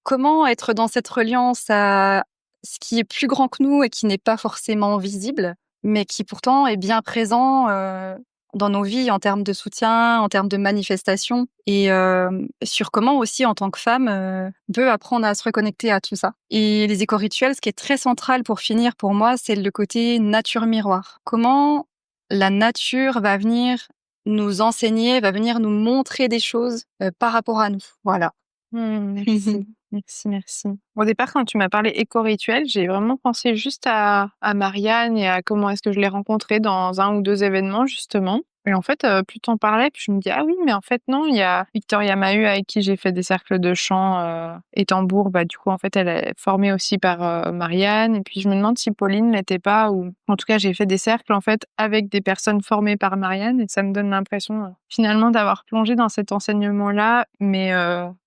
comment être dans cette reliance à ce qui est plus grand que nous et qui n'est pas forcément visible, mais qui pourtant est bien présent dans nos vies en termes de soutien, en termes de manifestation et sur comment aussi en tant que femme peut apprendre à se reconnecter à tout ça. Et les éco-rituels, ce qui est très central pour finir pour moi, c'est le côté nature miroir. Comment la nature va venir nous enseigner, va venir nous montrer des choses par rapport à nous. Voilà. Merci. Merci. Au départ, quand tu m'as parlé éco-rituel, j'ai vraiment pensé juste à Marianne et à comment est-ce que je l'ai rencontrée dans un ou deux événements, justement. Et en fait, plus t'en parlais, plus je me dis, ah oui, mais en fait, non, il y a Victoria Mahut avec qui j'ai fait des cercles de chant et tambour. Bah, du coup, en fait, elle est formée aussi par Marianne. Et puis, je me demande si Pauline l'était pas, ou en tout cas, j'ai fait des cercles, en fait, avec des personnes formées par Marianne. Et ça me donne l'impression, finalement, d'avoir plongé dans cet enseignement-là, mais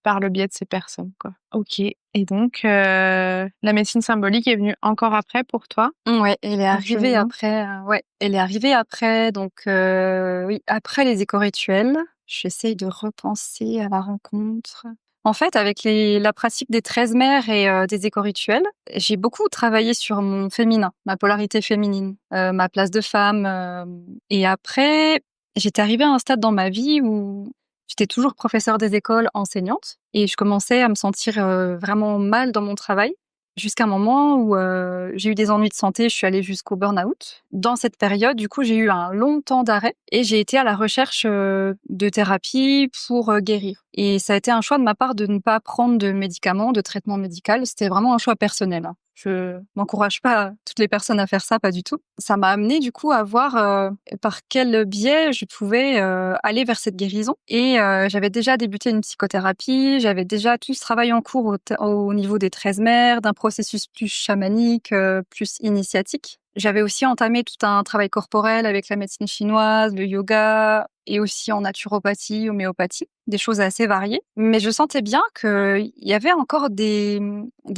par le biais de ces personnes, quoi. Ok. Et donc, la médecine symbolique est venue encore après pour toi? Ouais, elle est arrivée cheminement. après. Ouais, elle est arrivée après. Donc, oui, après les éco-rituels, j'essaye de repenser à la rencontre. En fait, avec la pratique des 13 mères et des éco-rituels, j'ai beaucoup travaillé sur mon féminin, ma polarité féminine, ma place de femme. Et après, j'étais arrivée à un stade dans ma vie où j'étais toujours professeure des écoles, enseignante, et je commençais à me sentir vraiment mal dans mon travail. Jusqu'à un moment où j'ai eu des ennuis de santé, je suis allée jusqu'au burn-out. Dans cette période, du coup, j'ai eu un long temps d'arrêt et j'ai été à la recherche de thérapie pour guérir. Et ça a été un choix de ma part de ne pas prendre de médicaments, de traitement médical. C'était vraiment un choix personnel, hein. Je n'encourage pas toutes les personnes à faire ça, pas du tout. Ça m'a amené du coup à voir par quel biais je pouvais aller vers cette guérison. Et j'avais déjà débuté une psychothérapie, j'avais déjà tout ce travail en cours au niveau des 13 mères, d'un processus plus chamanique, plus initiatique. J'avais aussi entamé tout un travail corporel avec la médecine chinoise, le yoga et aussi en naturopathie, homéopathie, des choses assez variées. Mais je sentais bien qu'il y avait encore des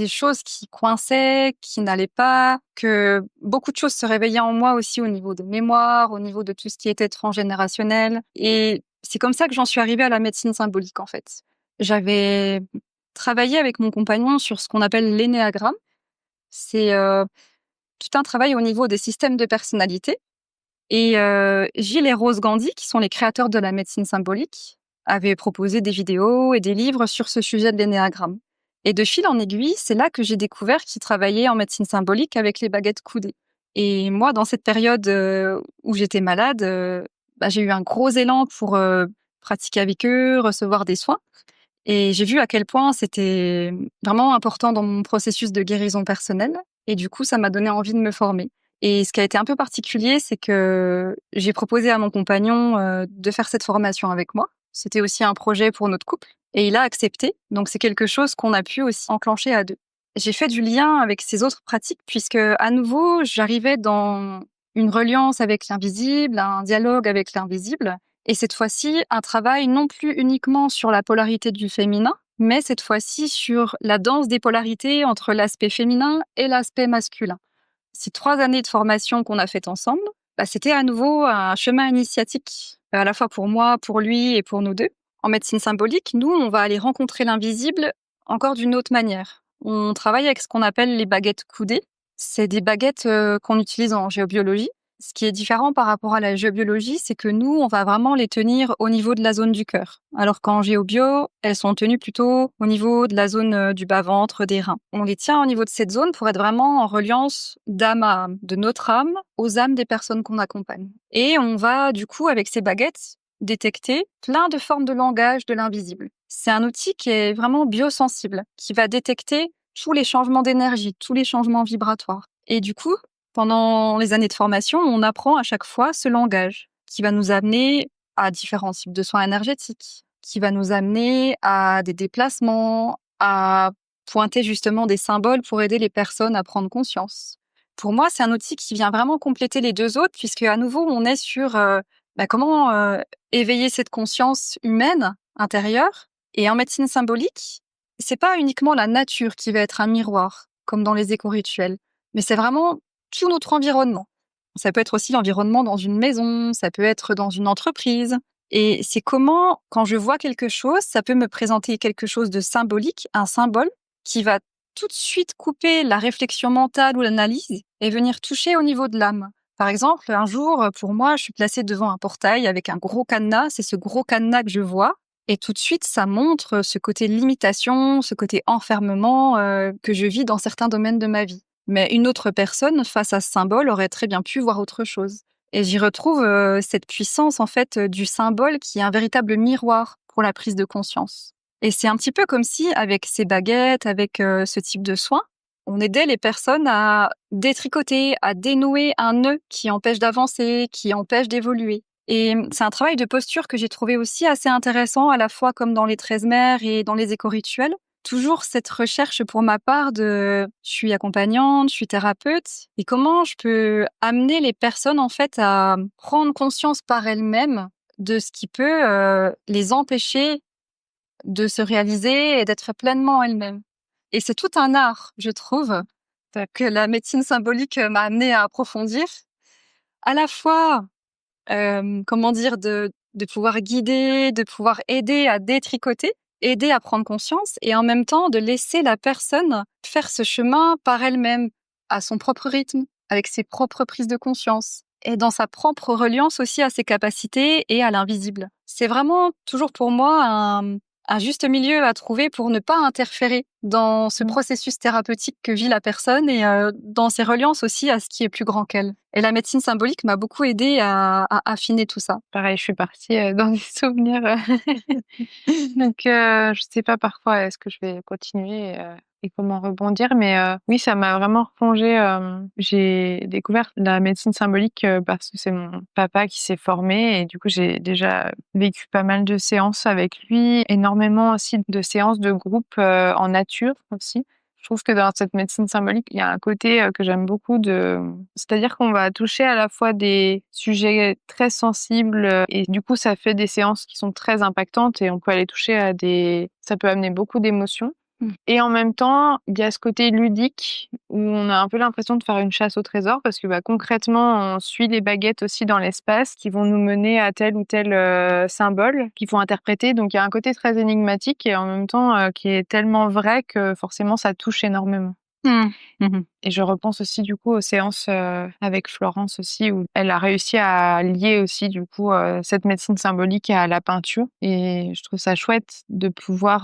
choses qui coinçaient, qui n'allaient pas, que beaucoup de choses se réveillaient en moi aussi au niveau de mémoire, au niveau de tout ce qui était transgénérationnel. Et c'est comme ça que j'en suis arrivée à la médecine symbolique, en fait. J'avais travaillé avec mon compagnon sur ce qu'on appelle l'énéagramme. C'est tout un travail au niveau des systèmes de personnalité. Et Gilles et Rose Gandhi, qui sont les créateurs de la médecine symbolique, avaient proposé des vidéos et des livres sur ce sujet de l'énéagramme. Et de fil en aiguille, c'est là que j'ai découvert qu'ils travaillaient en médecine symbolique avec les baguettes coudées. Et moi, dans cette période où j'étais malade, j'ai eu un gros élan pour pratiquer avec eux, recevoir des soins. Et j'ai vu à quel point c'était vraiment important dans mon processus de guérison personnelle. Et du coup, ça m'a donné envie de me former. Et ce qui a été un peu particulier, c'est que j'ai proposé à mon compagnon de faire cette formation avec moi. C'était aussi un projet pour notre couple. Et il a accepté. Donc, c'est quelque chose qu'on a pu aussi enclencher à deux. J'ai fait du lien avec ces autres pratiques puisque, à nouveau, j'arrivais dans une reliance avec l'invisible, un dialogue avec l'invisible. Et cette fois-ci, un travail non plus uniquement sur la polarité du féminin, mais cette fois-ci sur la danse des polarités entre l'aspect féminin et l'aspect masculin. Ces 3 années de formation qu'on a faites ensemble, c'était à nouveau un chemin initiatique, à la fois pour moi, pour lui et pour nous deux. En médecine symbolique, nous, on va aller rencontrer l'invisible encore d'une autre manière. On travaille avec ce qu'on appelle les baguettes coudées. C'est des baguettes qu'on utilise en géobiologie. Ce qui est différent par rapport à la géobiologie, c'est que nous, on va vraiment les tenir au niveau de la zone du cœur. Alors qu'en géobio, elles sont tenues plutôt au niveau de la zone du bas-ventre, des reins. On les tient au niveau de cette zone pour être vraiment en reliance d'âme à âme, de notre âme aux âmes des personnes qu'on accompagne. Et on va, du coup, avec ces baguettes, détecter plein de formes de langage de l'invisible. C'est un outil qui est vraiment biosensible, qui va détecter tous les changements d'énergie, tous les changements vibratoires. Et du coup, pendant les années de formation, on apprend à chaque fois ce langage qui va nous amener à différents types de soins énergétiques, qui va nous amener à des déplacements, à pointer justement des symboles pour aider les personnes à prendre conscience. Pour moi, c'est un outil qui vient vraiment compléter les deux autres, puisque à nouveau, on est sur comment éveiller cette conscience humaine intérieure. Et en médecine symbolique, c'est pas uniquement la nature qui va être un miroir, comme dans les éco-rituels, mais c'est vraiment tout notre environnement. Ça peut être aussi l'environnement dans une maison, ça peut être dans une entreprise. Et c'est comment, quand je vois quelque chose, ça peut me présenter quelque chose de symbolique, un symbole, qui va tout de suite couper la réflexion mentale ou l'analyse et venir toucher au niveau de l'âme. Par exemple, un jour, pour moi, je suis placée devant un portail avec un gros cadenas. C'est ce gros cadenas que je vois. Et tout de suite, ça montre ce côté limitation, ce côté enfermement que je vis dans certains domaines de ma vie. Mais une autre personne, face à ce symbole, aurait très bien pu voir autre chose. Et j'y retrouve cette puissance, en fait, du symbole qui est un véritable miroir pour la prise de conscience. Et c'est un petit peu comme si, avec ces baguettes, avec ce type de soins, on aidait les personnes à détricoter, à dénouer un nœud qui empêche d'avancer, qui empêche d'évoluer. Et c'est un travail de posture que j'ai trouvé aussi assez intéressant, à la fois comme dans les 13 mers et dans les éco-rituels. Toujours cette recherche pour ma part je suis accompagnante, je suis thérapeute, et comment je peux amener les personnes en fait à prendre conscience par elles-mêmes de ce qui peut les empêcher de se réaliser et d'être pleinement elles-mêmes. Et c'est tout un art, je trouve, que la médecine symbolique m'a amené à approfondir. À la fois, de pouvoir guider, de pouvoir aider à détricoter, aider à prendre conscience, et en même temps de laisser la personne faire ce chemin par elle-même, à son propre rythme, avec ses propres prises de conscience, et dans sa propre reliance aussi à ses capacités et à l'invisible. C'est vraiment toujours pour moi un juste milieu à trouver pour ne pas interférer dans ce processus thérapeutique que vit la personne, et dans ses reliances aussi à ce qui est plus grand qu'elle. Et la médecine symbolique m'a beaucoup aidée à affiner tout ça. Pareil, je suis partie dans des souvenirs. Donc, je sais pas parfois est-ce que je vais continuer et comment rebondir, mais oui, ça m'a vraiment replongée. J'ai découvert la médecine symbolique parce que c'est mon papa qui s'est formé, et du coup, j'ai déjà vécu pas mal de séances avec lui, énormément aussi de séances de groupe en nature aussi. Je trouve que dans cette médecine symbolique, il y a un côté que j'aime beaucoup c'est-à-dire qu'on va toucher à la fois des sujets très sensibles et du coup, ça fait des séances qui sont très impactantes, et on peut aller toucher ça peut amener beaucoup d'émotions. Et en même temps, il y a ce côté ludique où on a un peu l'impression de faire une chasse au trésor parce que concrètement, on suit les baguettes aussi dans l'espace qui vont nous mener à tel ou tel symbole qu'il faut interpréter. Donc il y a un côté très énigmatique et en même temps qui est tellement vrai que forcément ça touche énormément. Et je repense aussi du coup aux séances avec Florence aussi, où elle a réussi à lier aussi du coup cette médecine symbolique à la peinture, et je trouve ça chouette de pouvoir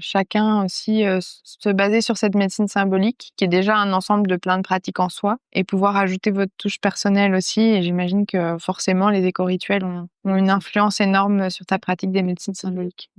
chacun aussi se baser sur cette médecine symbolique qui est déjà un ensemble de plein de pratiques en soi, et pouvoir ajouter votre touche personnelle aussi. Et j'imagine que forcément les éco-rituels ont une influence énorme sur ta pratique des médecines symboliques.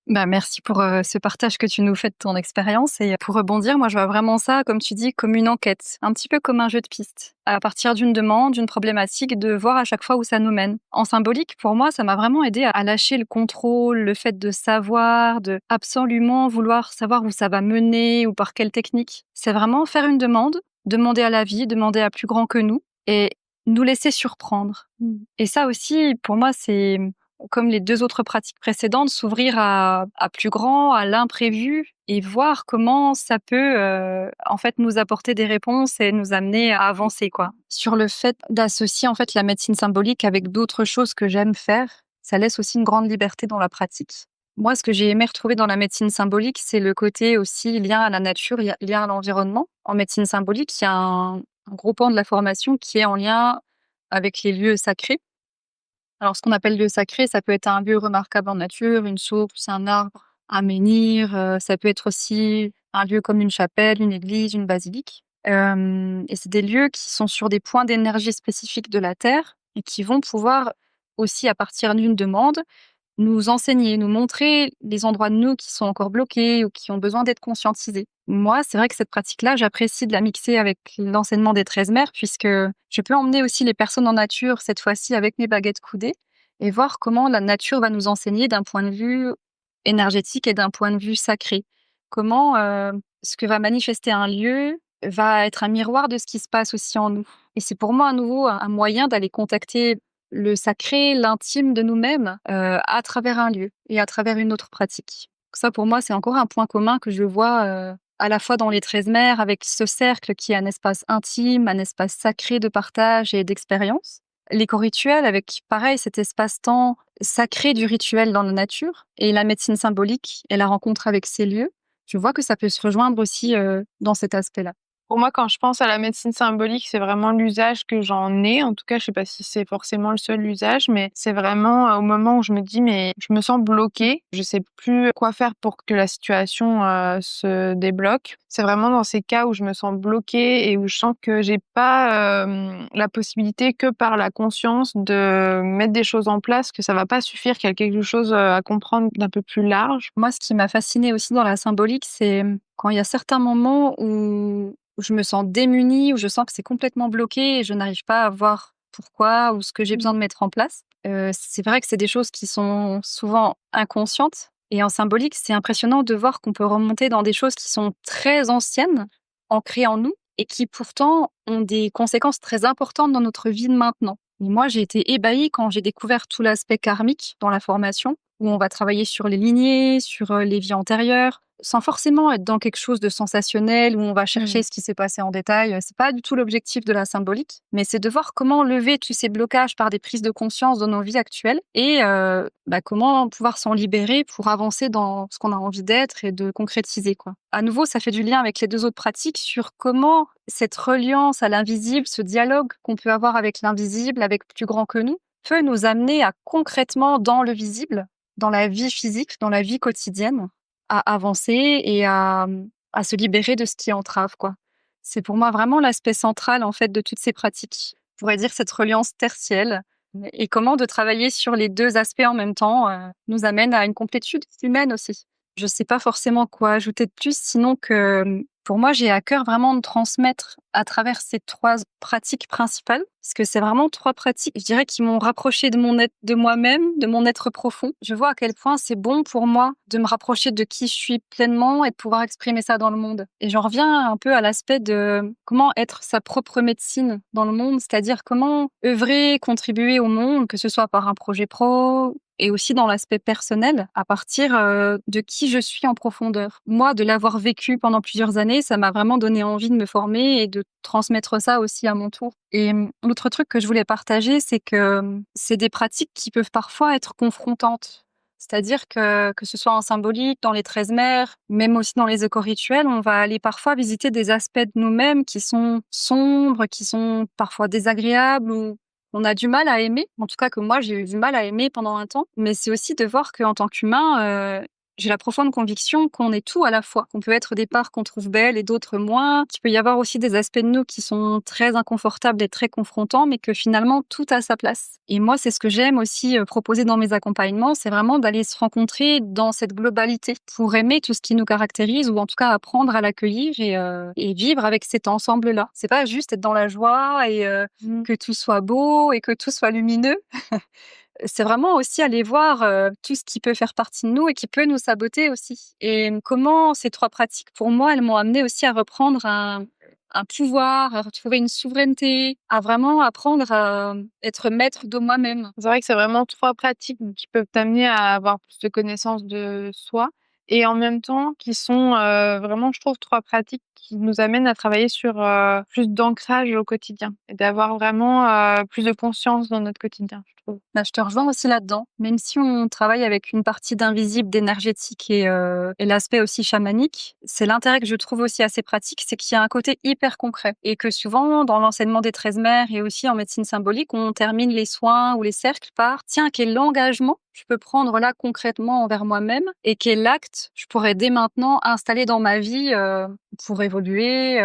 Merci pour ce partage que tu nous fais de ton expérience. Et pour rebondir, moi je vois vraiment ça, comme tu dis, comme une enquête, un petit peu comme un jeu de piste. À partir d'une demande, d'une problématique, de voir à chaque fois où ça nous mène. En symbolique, pour moi, ça m'a vraiment aidé à lâcher le contrôle, le fait de savoir, de absolument vouloir savoir où ça va mener ou par quelle technique. C'est vraiment faire une demande, demander à la vie, demander à plus grand que nous, et nous laisser surprendre. Et ça aussi, pour moi, c'est comme les deux autres pratiques précédentes, s'ouvrir à plus grand, à l'imprévu, et voir comment ça peut en fait nous apporter des réponses et nous amener à avancer, quoi. Sur le fait d'associer en fait la médecine symbolique avec d'autres choses que j'aime faire, ça laisse aussi une grande liberté dans la pratique. Moi, ce que j'ai aimé retrouver dans la médecine symbolique, c'est le côté aussi lien à la nature, lien à l'environnement. En médecine symbolique, il y a un gros pan de la formation qui est en lien avec les lieux sacrés. Alors, ce qu'on appelle lieu sacré, ça peut être un lieu remarquable en nature, une source, un arbre, un menhir. Ça peut être aussi un lieu comme une chapelle, une église, une basilique. Et c'est des lieux qui sont sur des points d'énergie spécifiques de la Terre et qui vont pouvoir aussi à partir d'une demande, nous enseigner, nous montrer les endroits de nous qui sont encore bloqués ou qui ont besoin d'être conscientisés. Moi, c'est vrai que cette pratique-là, j'apprécie de la mixer avec l'enseignement des 13 mers puisque je peux emmener aussi les personnes en nature, cette fois-ci avec mes baguettes coudées, et voir comment la nature va nous enseigner d'un point de vue énergétique et d'un point de vue sacré. Comment ce que va manifester un lieu va être un miroir de ce qui se passe aussi en nous. Et c'est pour moi à nouveau un moyen d'aller contacter le sacré, l'intime de nous-mêmes à travers un lieu et à travers une autre pratique. Ça, pour moi, c'est encore un point commun que je vois à la fois dans les 13 mers, avec ce cercle qui est un espace intime, un espace sacré de partage et d'expérience. L'éco-rituel avec, pareil, cet espace-temps sacré du rituel dans la nature et la médecine symbolique et la rencontre avec ces lieux. Je vois que ça peut se rejoindre aussi dans cet aspect-là. Pour moi, quand je pense à la médecine symbolique, c'est vraiment l'usage que j'en ai. En tout cas, je sais pas si c'est forcément le seul usage, mais c'est vraiment au moment où je me dis, mais je me sens bloquée. Je sais plus quoi faire pour que la situation se débloque. C'est vraiment dans ces cas où je me sens bloquée et où je sens que j'ai pas la possibilité que par la conscience de mettre des choses en place, que ça va pas suffire, qu'il y a quelque chose à comprendre d'un peu plus large. Moi, ce qui m'a fascinée aussi dans la symbolique, c'est quand il y a certains moments où je me sens démunie, où je sens que c'est complètement bloqué et je n'arrive pas à voir pourquoi ou ce que j'ai besoin de mettre en place. C'est vrai que c'est des choses qui sont souvent inconscientes. Et en symbolique, c'est impressionnant de voir qu'on peut remonter dans des choses qui sont très anciennes, ancrées en nous, et qui pourtant ont des conséquences très importantes dans notre vie de maintenant. Et moi, j'ai été ébahie quand j'ai découvert tout l'aspect karmique dans la formation, où on va travailler sur les lignées, sur les vies antérieures, sans forcément être dans quelque chose de sensationnel où on va chercher ce qui s'est passé en détail. C'est pas du tout l'objectif de la symbolique, mais c'est de voir comment lever tous ces blocages par des prises de conscience dans nos vies actuelles et comment pouvoir s'en libérer pour avancer dans ce qu'on a envie d'être et de concrétiser, quoi. À nouveau, ça fait du lien avec les deux autres pratiques sur comment cette reliance à l'invisible, ce dialogue qu'on peut avoir avec l'invisible, avec plus grand que nous, peut nous amener à concrètement dans le visible, dans la vie physique, dans la vie quotidienne, à avancer et à se libérer de ce qui entrave, quoi. C'est pour moi vraiment l'aspect central, en fait, de toutes ces pratiques. Je pourrais dire cette reliance tertielle et comment de travailler sur les 2 aspects en même temps, nous amène à une complétude humaine aussi. Je sais pas forcément quoi ajouter de plus, sinon que, pour moi, j'ai à cœur vraiment de transmettre à travers ces 3 pratiques principales, parce que c'est vraiment 3 pratiques, je dirais, qui m'ont rapprochée de moi-même, de mon être profond. Je vois à quel point c'est bon pour moi de me rapprocher de qui je suis pleinement et de pouvoir exprimer ça dans le monde. Et j'en reviens un peu à l'aspect de comment être sa propre médecine dans le monde, c'est-à-dire comment œuvrer, contribuer au monde, que ce soit par un projet pro et aussi dans l'aspect personnel, à partir de qui je suis en profondeur. Moi, de l'avoir vécu pendant plusieurs années, ça m'a vraiment donné envie de me former et de transmettre ça aussi à mon tour. Et l'autre truc que je voulais partager, c'est que c'est des pratiques qui peuvent parfois être confrontantes. C'est-à-dire que ce soit en symbolique, dans les 13 mers, même aussi dans les éco-rituels, on va aller parfois visiter des aspects de nous-mêmes qui sont sombres, qui sont parfois désagréables ou on a du mal à aimer. En tout cas, que moi, j'ai eu du mal à aimer pendant un temps. Mais c'est aussi de voir qu'en tant qu'humain, j'ai la profonde conviction qu'on est tout à la fois, qu'on peut être des parts qu'on trouve belles et d'autres moins, qu'il peut y avoir aussi des aspects de nous qui sont très inconfortables et très confrontants, mais que finalement tout a sa place. Et moi, c'est ce que j'aime aussi proposer dans mes accompagnements, c'est vraiment d'aller se rencontrer dans cette globalité pour aimer tout ce qui nous caractérise ou en tout cas apprendre à l'accueillir et vivre avec cet ensemble-là. C'est pas juste être dans la joie et que tout soit beau et que tout soit lumineux. C'est vraiment aussi aller voir tout ce qui peut faire partie de nous et qui peut nous saboter aussi. Et comment ces 3 pratiques, pour moi, elles m'ont amené aussi à reprendre un pouvoir, à retrouver une souveraineté, à vraiment apprendre à être maître de moi-même. C'est vrai que c'est vraiment 3 pratiques qui peuvent t'amener à avoir plus de connaissance de soi et en même temps qui sont, vraiment, je trouve, 3 pratiques qui nous amènent à travailler sur, plus d'ancrage au quotidien et d'avoir vraiment, plus de conscience dans notre quotidien, je trouve. Bah, je te rejoins aussi là-dedans. Même si on travaille avec une partie d'invisible, d'énergétique et l'aspect aussi chamanique, c'est l'intérêt que je trouve aussi assez pratique, c'est qu'il y a un côté hyper concret. Et que souvent, dans l'enseignement des 13 mers et aussi en médecine symbolique, on termine les soins ou les cercles par tiens, quel l'engagement je peux prendre là concrètement envers moi-même et quel acte je pourrais dès maintenant installer dans ma vie pour évoluer.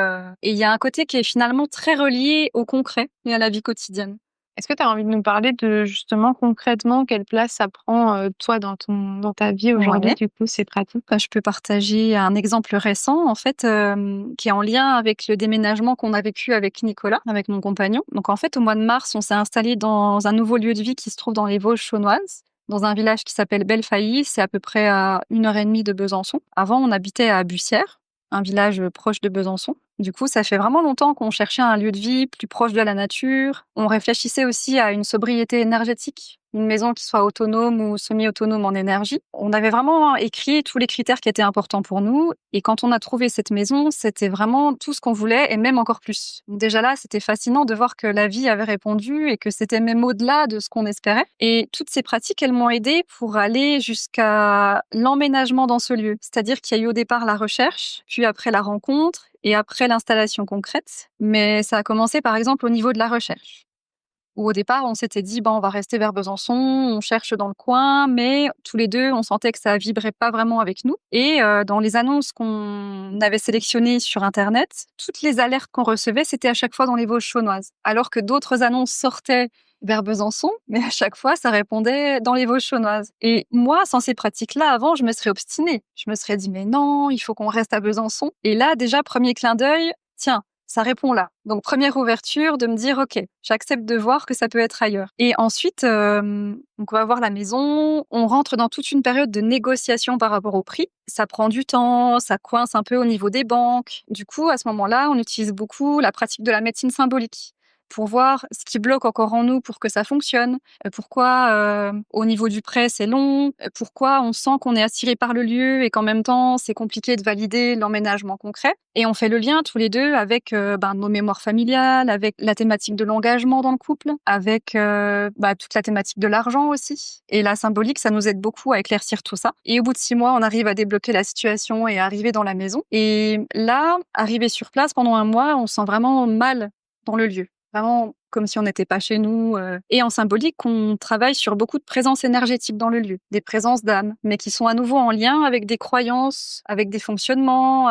Et il y a un côté qui est finalement très relié au concret et à la vie quotidienne. Est-ce que tu as envie de nous parler de justement concrètement quelle place ça prend toi dans ta vie aujourd'hui, Ouais. du coup, ces pratiques? Je peux partager un exemple récent, en fait, qui est en lien avec le déménagement qu'on a vécu avec Nicolas, avec mon compagnon. Donc, en fait, au mois de mars, on s'est installé dans un nouveau lieu de vie qui se trouve dans les Vosges chaunoises, dans un village qui s'appelle Bellefailly. C'est à peu près à 1 heure et demie de Besançon. Avant, on habitait à Bussière, un village proche de Besançon. Du coup, ça fait vraiment longtemps qu'on cherchait un lieu de vie plus proche de la nature. On réfléchissait aussi à une sobriété énergétique, une maison qui soit autonome ou semi-autonome en énergie. On avait vraiment écrit tous les critères qui étaient importants pour nous. Et quand on a trouvé cette maison, c'était vraiment tout ce qu'on voulait et même encore plus. Donc déjà là, c'était fascinant de voir que la vie avait répondu et que c'était même au-delà de ce qu'on espérait. Et toutes ces pratiques, elles m'ont aidée pour aller jusqu'à l'emménagement dans ce lieu. C'est-à-dire qu'il y a eu au départ la recherche, puis après la rencontre et après l'installation concrète. Mais ça a commencé par exemple au niveau de la recherche, où au départ, on s'était dit, on va rester vers Besançon, on cherche dans le coin, mais tous les deux, on sentait que ça vibrait pas vraiment avec nous. Et dans les annonces qu'on avait sélectionnées sur Internet, toutes les alertes qu'on recevait, c'était à chaque fois dans les Vosges chaunoises. Alors que d'autres annonces sortaient vers Besançon, mais à chaque fois, ça répondait dans les Vosges chaunoises. Et moi, sans ces pratiques-là, avant, je me serais obstinée. Je me serais dit, mais non, il faut qu'on reste à Besançon. Et là, déjà, premier clin d'œil, tiens, ça répond là. Donc première ouverture de me dire ok, j'accepte de voir que ça peut être ailleurs. Et ensuite, donc on va voir la maison, on rentre dans toute une période de négociation par rapport au prix. Ça prend du temps, ça coince un peu au niveau des banques. Du coup, à ce moment-là, on utilise beaucoup la pratique de la médecine symbolique pour voir ce qui bloque encore en nous pour que ça fonctionne, pourquoi au niveau du prêt c'est long, pourquoi on sent qu'on est attiré par le lieu et qu'en même temps c'est compliqué de valider l'emménagement concret. Et on fait le lien tous les deux avec nos mémoires familiales, avec la thématique de l'engagement dans le couple, avec toute la thématique de l'argent aussi. Et la symbolique, ça nous aide beaucoup à éclaircir tout ça. Et au bout de 6 mois, on arrive à débloquer la situation et à arriver dans la maison. Et là, arrivé sur place pendant 1 mois, on se sent vraiment mal dans le lieu. Vraiment comme si on n'était pas chez nous. Et en symbolique, on travaille sur beaucoup de présences énergétiques dans le lieu, des présences d'âmes, mais qui sont à nouveau en lien avec des croyances, avec des fonctionnements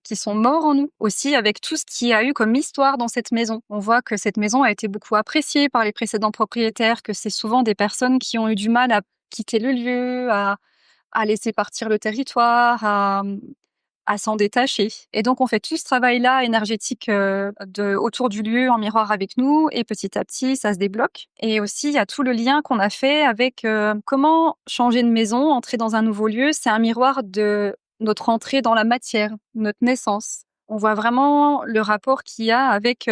qui sont morts en nous. Aussi avec tout ce qu'il y a eu comme histoire dans cette maison. On voit que cette maison a été beaucoup appréciée par les précédents propriétaires, que c'est souvent des personnes qui ont eu du mal à quitter le lieu, à laisser partir le territoire, à s'en détacher. Et donc, on fait tout ce travail-là énergétique autour du lieu en miroir avec nous et petit à petit, ça se débloque. Et aussi, il y a tout le lien qu'on a fait avec comment changer de maison, entrer dans un nouveau lieu. C'est un miroir de notre entrée dans la matière, notre naissance. On voit vraiment le rapport qu'il y a avec,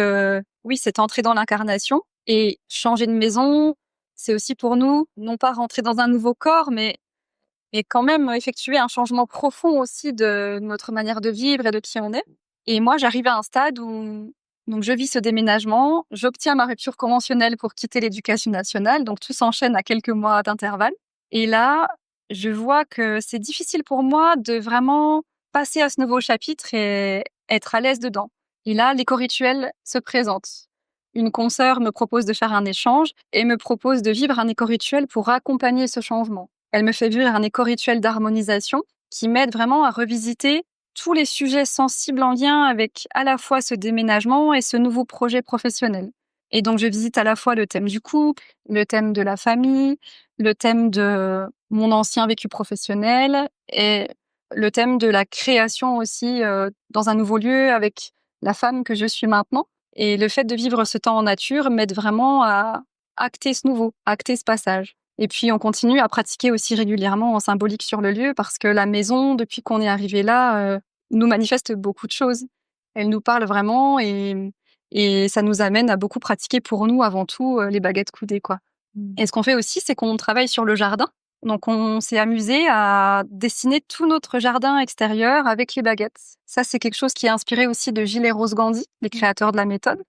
cette entrée dans l'incarnation. Et changer de maison, c'est aussi pour nous, non pas rentrer dans un nouveau corps, mais quand même effectuer un changement profond aussi de notre manière de vivre et de qui on est. Et moi, j'arrive à un stade où donc je vis ce déménagement, j'obtiens ma rupture conventionnelle pour quitter l'éducation nationale, donc tout s'enchaîne à quelques mois d'intervalle. Et là, je vois que c'est difficile pour moi de vraiment passer à ce nouveau chapitre et être à l'aise dedans. Et là, l'éco-rituel se présente. Une consoeur me propose de faire un échange et me propose de vivre un éco-rituel pour accompagner ce changement. Elle me fait vivre un éco-rituel d'harmonisation qui m'aide vraiment à revisiter tous les sujets sensibles en lien avec à la fois ce déménagement et ce nouveau projet professionnel. Et donc, je visite à la fois le thème du couple, le thème de la famille, le thème de mon ancien vécu professionnel et le thème de la création aussi dans un nouveau lieu avec la femme que je suis maintenant. Et le fait de vivre ce temps en nature m'aide vraiment à acter ce nouveau, acter ce passage. Et puis, on continue à pratiquer aussi régulièrement en symbolique sur le lieu parce que la maison, depuis qu'on est arrivé là, nous manifeste beaucoup de choses. Elle nous parle vraiment et ça nous amène à beaucoup pratiquer pour nous, avant tout, les baguettes coudées, quoi. Et ce qu'on fait aussi, c'est qu'on travaille sur le jardin. Donc, on s'est amusé à dessiner tout notre jardin extérieur avec les baguettes. Ça, c'est quelque chose qui est inspiré aussi de Gilles et Rose Gandhi, les créateurs de la méthode.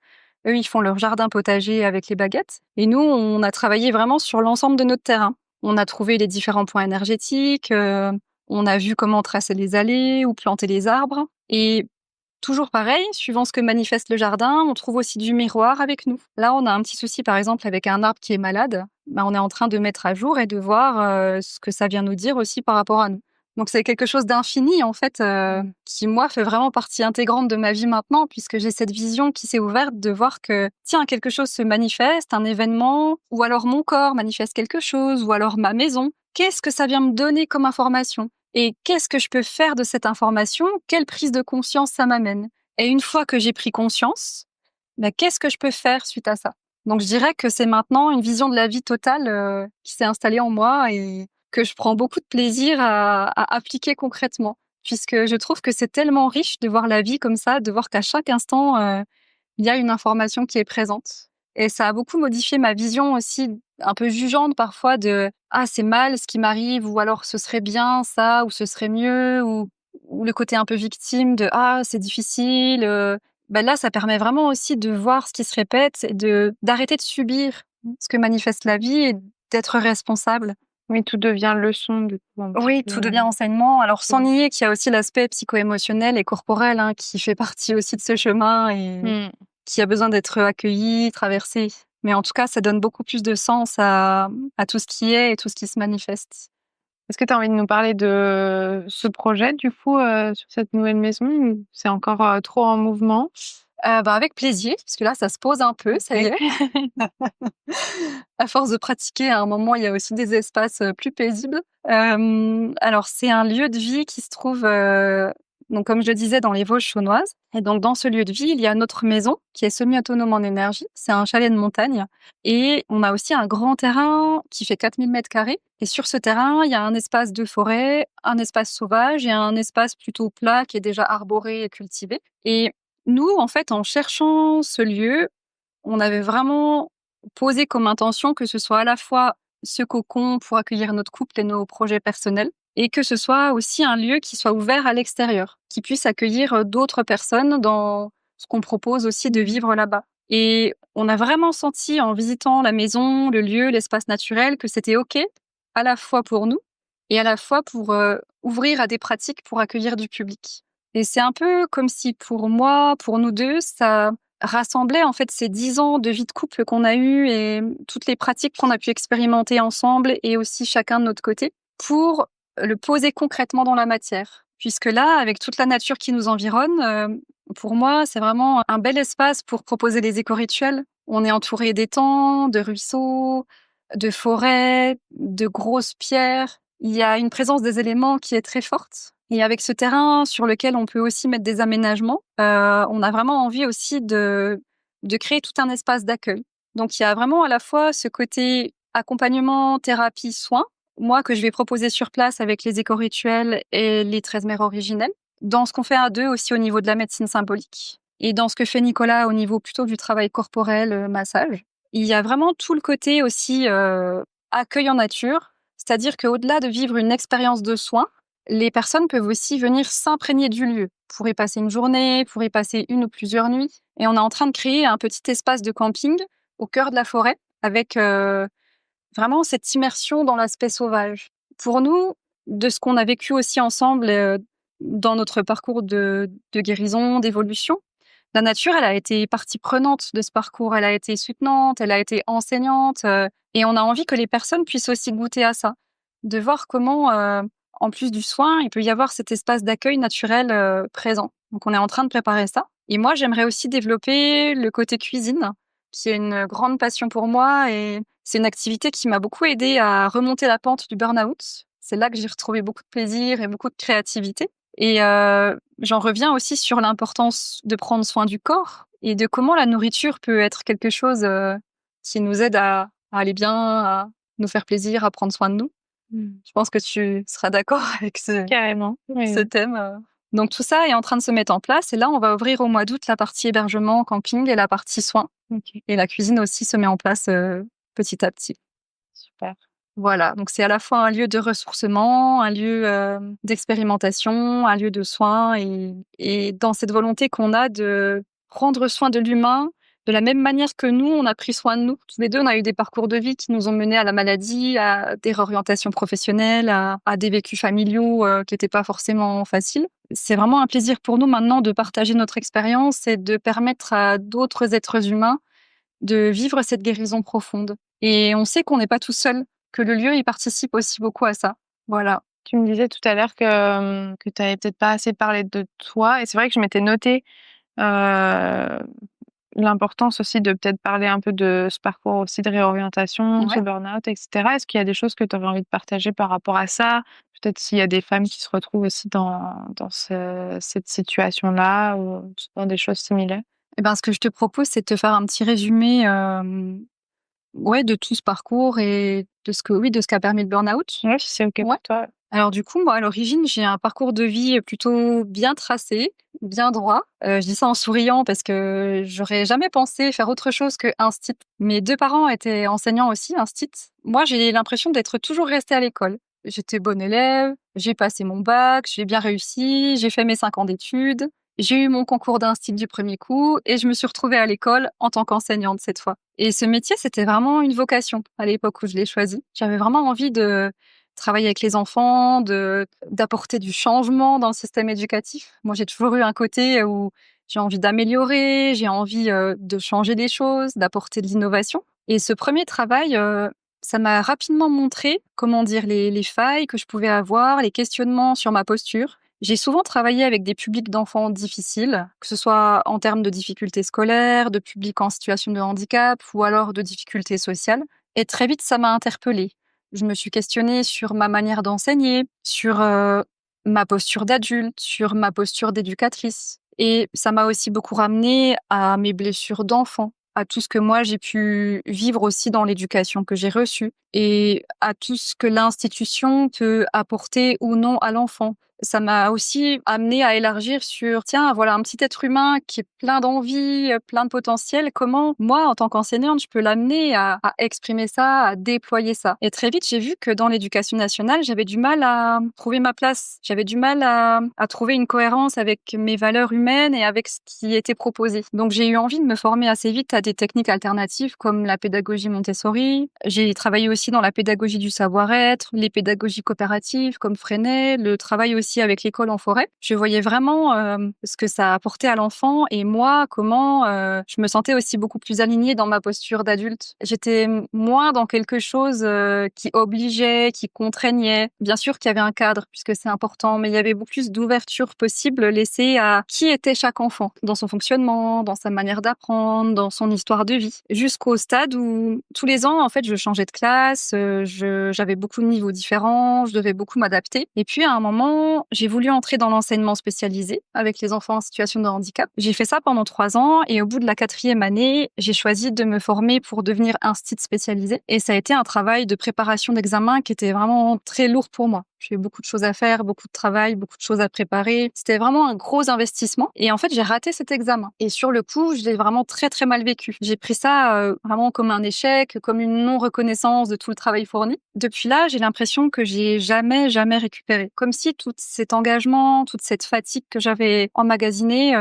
Eux, ils font leur jardin potager avec les baguettes. Et nous, on a travaillé vraiment sur l'ensemble de notre terrain. On a trouvé les différents points énergétiques, on a vu comment tracer les allées ou planter les arbres. Et toujours pareil, suivant ce que manifeste le jardin, on trouve aussi du miroir avec nous. Là, on a un petit souci, par exemple, avec un arbre qui est malade. On est en train de mettre à jour et de voir ce que ça vient nous dire aussi par rapport à nous. Donc c'est quelque chose d'infini en fait, qui moi fait vraiment partie intégrante de ma vie maintenant, puisque j'ai cette vision qui s'est ouverte de voir que tiens, quelque chose se manifeste, un événement, ou alors mon corps manifeste quelque chose, ou alors ma maison. Qu'est-ce que ça vient me donner comme information? Et qu'est-ce que je peux faire de cette information? Quelle prise de conscience ça m'amène? Et une fois que j'ai pris conscience, ben, qu'est-ce que je peux faire suite à ça? Donc je dirais que c'est maintenant une vision de la vie totale qui s'est installée en moi et que je prends beaucoup de plaisir à appliquer concrètement, puisque je trouve que c'est tellement riche de voir la vie comme ça, de voir qu'à chaque instant, il y a une information qui est présente. Et ça a beaucoup modifié ma vision aussi, un peu jugeante parfois de «Ah, c'est mal ce qui m'arrive» ou alors «Ce serait bien ça» ou «Ce serait mieux» ou le côté un peu victime de «Ah, c'est difficile», bah, là, ça permet vraiment aussi de voir ce qui se répète et d'arrêter de subir ce que manifeste la vie et d'être responsable. Oui, tout devient leçon du coup un petit Oui, peu. tout devient enseignement. Alors, sans nier qu'il y a aussi l'aspect psycho-émotionnel et corporel, hein, qui fait partie aussi de ce chemin et Mmh. qui a besoin d'être accueilli, traversé. Mais en tout cas, ça donne beaucoup plus de sens à tout ce qui est et tout ce qui se manifeste. Est-ce que tu as envie de nous parler de ce projet du coup, sur cette nouvelle maison ou c'est encore, trop en mouvement? Bah, avec plaisir, parce que là, ça se pose un peu, ça y est. À force de pratiquer, à un moment, il y a aussi des espaces, plus paisibles. Alors c'est un lieu de vie qui se trouve, donc comme je le disais, dans les Vosges chaunoises et donc dans ce lieu de vie, il y a notre maison qui est semi-autonome en énergie. C'est un chalet de montagne et on a aussi un grand terrain qui fait 4 000 m² et sur ce terrain, il y a un espace de forêt, un espace sauvage et un espace plutôt plat qui est déjà arboré et cultivé et nous, en fait, en cherchant ce lieu, on avait vraiment posé comme intention que ce soit à la fois ce cocon pour accueillir notre couple et nos projets personnels, et que ce soit aussi un lieu qui soit ouvert à l'extérieur, qui puisse accueillir d'autres personnes dans ce qu'on propose aussi de vivre là-bas. Et on a vraiment senti en visitant la maison, le lieu, l'espace naturel, que c'était OK, à la fois pour nous et à la fois pour ouvrir à des pratiques pour accueillir du public. Et c'est un peu comme si pour moi, pour nous deux, ça rassemblait en fait ces 10 ans de vie de couple qu'on a eu et toutes les pratiques qu'on a pu expérimenter ensemble et aussi chacun de notre côté pour le poser concrètement dans la matière. Puisque là, avec toute la nature qui nous environne, pour moi, c'est vraiment un bel espace pour proposer les éco-rituels. On est entouré d'étangs, de ruisseaux, de forêts, de grosses pierres. Il y a une présence des éléments qui est très forte. Et avec ce terrain sur lequel on peut aussi mettre des aménagements, on a vraiment envie aussi de créer tout un espace d'accueil. Donc il y a vraiment à la fois ce côté accompagnement, thérapie, soins, moi que je vais proposer sur place avec les éco-rituels et les 13 mères originelles, dans ce qu'on fait à deux aussi au niveau de la médecine symbolique, et dans ce que fait Nicolas au niveau plutôt du travail corporel, massage. Il y a vraiment tout le côté aussi accueil en nature, c'est-à-dire qu'au-delà de vivre une expérience de soins, les personnes peuvent aussi venir s'imprégner du lieu pour y passer une journée, pour y passer une ou plusieurs nuits. Et on est en train de créer un petit espace de camping au cœur de la forêt avec vraiment cette immersion dans l'aspect sauvage. Pour nous, de ce qu'on a vécu aussi ensemble dans notre parcours de guérison, d'évolution, la nature, elle a été partie prenante de ce parcours. Elle a été soutenante, elle a été enseignante. Et on a envie que les personnes puissent aussi goûter à ça. De voir comment, en plus du soin, il peut y avoir cet espace d'accueil naturel présent. Donc on est en train de préparer ça. Et moi, j'aimerais aussi développer le côté cuisine, qui est une grande passion pour moi. Et c'est une activité qui m'a beaucoup aidée à remonter la pente du burn-out. C'est là que j'ai retrouvé beaucoup de plaisir et beaucoup de créativité. Et j'en reviens aussi sur l'importance de prendre soin du corps et de comment la nourriture peut être quelque chose qui nous aide à aller bien, à nous faire plaisir, à prendre soin de nous. Je pense que tu seras d'accord avec Carrément, oui, ce oui. thème. Donc tout ça est en train de se mettre en place et là, on va ouvrir au mois d'août la partie hébergement, camping et la partie soins. OK, Et la cuisine aussi se met en place petit à petit. super. Voilà, donc c'est à la fois un lieu de ressourcement, un lieu d'expérimentation, un lieu de soins et dans cette volonté qu'on a de prendre soin de l'humain de la même manière que nous, on a pris soin de nous. Tous les deux, on a eu des parcours de vie qui nous ont menés à la maladie, à des réorientations professionnelles, à des vécus familiaux qui n'étaient pas forcément faciles. C'est vraiment un plaisir pour nous maintenant de partager notre expérience et de permettre à d'autres êtres humains de vivre cette guérison profonde. Et on sait qu'on n'est pas tout seul, que le lieu, il participe aussi beaucoup à ça. Voilà. Tu me disais tout à l'heure que tu avais peut-être pas assez parlé de toi et c'est vrai que je m'étais noté l'importance aussi de peut-être parler un peu de ce parcours aussi de réorientation, ce Ouais. burn-out, et cetera. Est-ce qu'il y a des choses que tu aurais envie de partager par rapport à ça? Peut-être s'il y a des femmes qui se retrouvent aussi dans cette situation-là ou dans des choses similaires? Et ben, ce que je te propose, c'est de te faire un petit résumé, ouais, de tout ce parcours et de ce qu'a permis le burn-out. Ouais, si c'est OK Ouais. pour toi. Alors du coup, moi, à l'origine, j'ai un parcours de vie plutôt bien tracé, bien droit. Je dis ça en souriant parce que j'aurais jamais pensé faire autre chose que instit. Mes 2 parents étaient enseignants aussi, instit. Moi, j'ai l'impression d'être toujours restée à l'école. J'étais bonne élève, j'ai passé mon bac, j'ai bien réussi, j'ai fait mes 5 ans d'études, j'ai eu mon concours d'instit du premier coup et je me suis retrouvée à l'école en tant qu'enseignante cette fois. Et ce métier, c'était vraiment une vocation à l'époque où je l'ai choisi. J'avais vraiment envie de travailler avec les enfants, d'apporter du changement dans le système éducatif. Moi, j'ai toujours eu un côté où j'ai envie d'améliorer, j'ai envie, de changer les choses, d'apporter de l'innovation. Et ce premier travail, ça m'a rapidement montré, comment dire, les failles que je pouvais avoir, les questionnements sur ma posture. J'ai souvent travaillé avec des publics d'enfants difficiles, que ce soit en termes de difficultés scolaires, de publics en situation de handicap ou alors de difficultés sociales. Et très vite, ça m'a interpellée. Je me suis questionnée sur ma manière d'enseigner, sur, ma posture d'adulte, sur ma posture d'éducatrice et ça m'a aussi beaucoup ramenée à mes blessures d'enfant, à tout ce que moi j'ai pu vivre aussi dans l'éducation que j'ai reçue et à tout ce que l'institution peut apporter ou non à l'enfant. Ça m'a aussi amenée à élargir sur: «Tiens, voilà un petit être humain qui est plein d'envie, plein de potentiel. Comment moi, en tant qu'enseignante, je peux l'amener à exprimer ça, à déployer ça?» Et très vite, j'ai vu que dans l'éducation nationale, j'avais du mal à trouver ma place. J'avais du mal à trouver une cohérence avec mes valeurs humaines et avec ce qui était proposé. Donc j'ai eu envie de me former assez vite à des techniques alternatives comme la pédagogie Montessori. J'ai travaillé aussi dans la pédagogie du savoir-être, les pédagogies coopératives comme Freinet, le travail aussi avec l'école en forêt. Je voyais vraiment ce que ça apportait à l'enfant et moi, comment je me sentais aussi beaucoup plus alignée dans ma posture d'adulte. J'étais moins dans quelque chose qui obligeait, qui contraignait. Bien sûr qu'il y avait un cadre, puisque c'est important, mais il y avait beaucoup plus d'ouverture possible laissée à qui était chaque enfant, dans son fonctionnement, dans sa manière d'apprendre, dans son histoire de vie, jusqu'au stade où tous les ans, en fait, je changeais de classe, j'avais beaucoup de niveaux différents, je devais beaucoup m'adapter. Et puis, à un moment, j'ai voulu entrer dans l'enseignement spécialisé avec les enfants en situation de handicap. J'ai fait ça pendant 3 ans et au bout de la 4e année, j'ai choisi de me former pour devenir instit spécialisé. Et ça a été un travail de préparation d'examen qui était vraiment très lourd pour moi. J'ai eu beaucoup de choses à faire, beaucoup de travail, beaucoup de choses à préparer. C'était vraiment un gros investissement. Et en fait, j'ai raté cet examen. Et sur le coup, je l'ai vraiment très, très mal vécu. J'ai pris ça vraiment comme un échec, comme une non-reconnaissance de tout le travail fourni. Depuis là, j'ai l'impression que j'ai jamais, jamais récupéré. Comme si tout cet engagement, toute cette fatigue que j'avais emmagasinée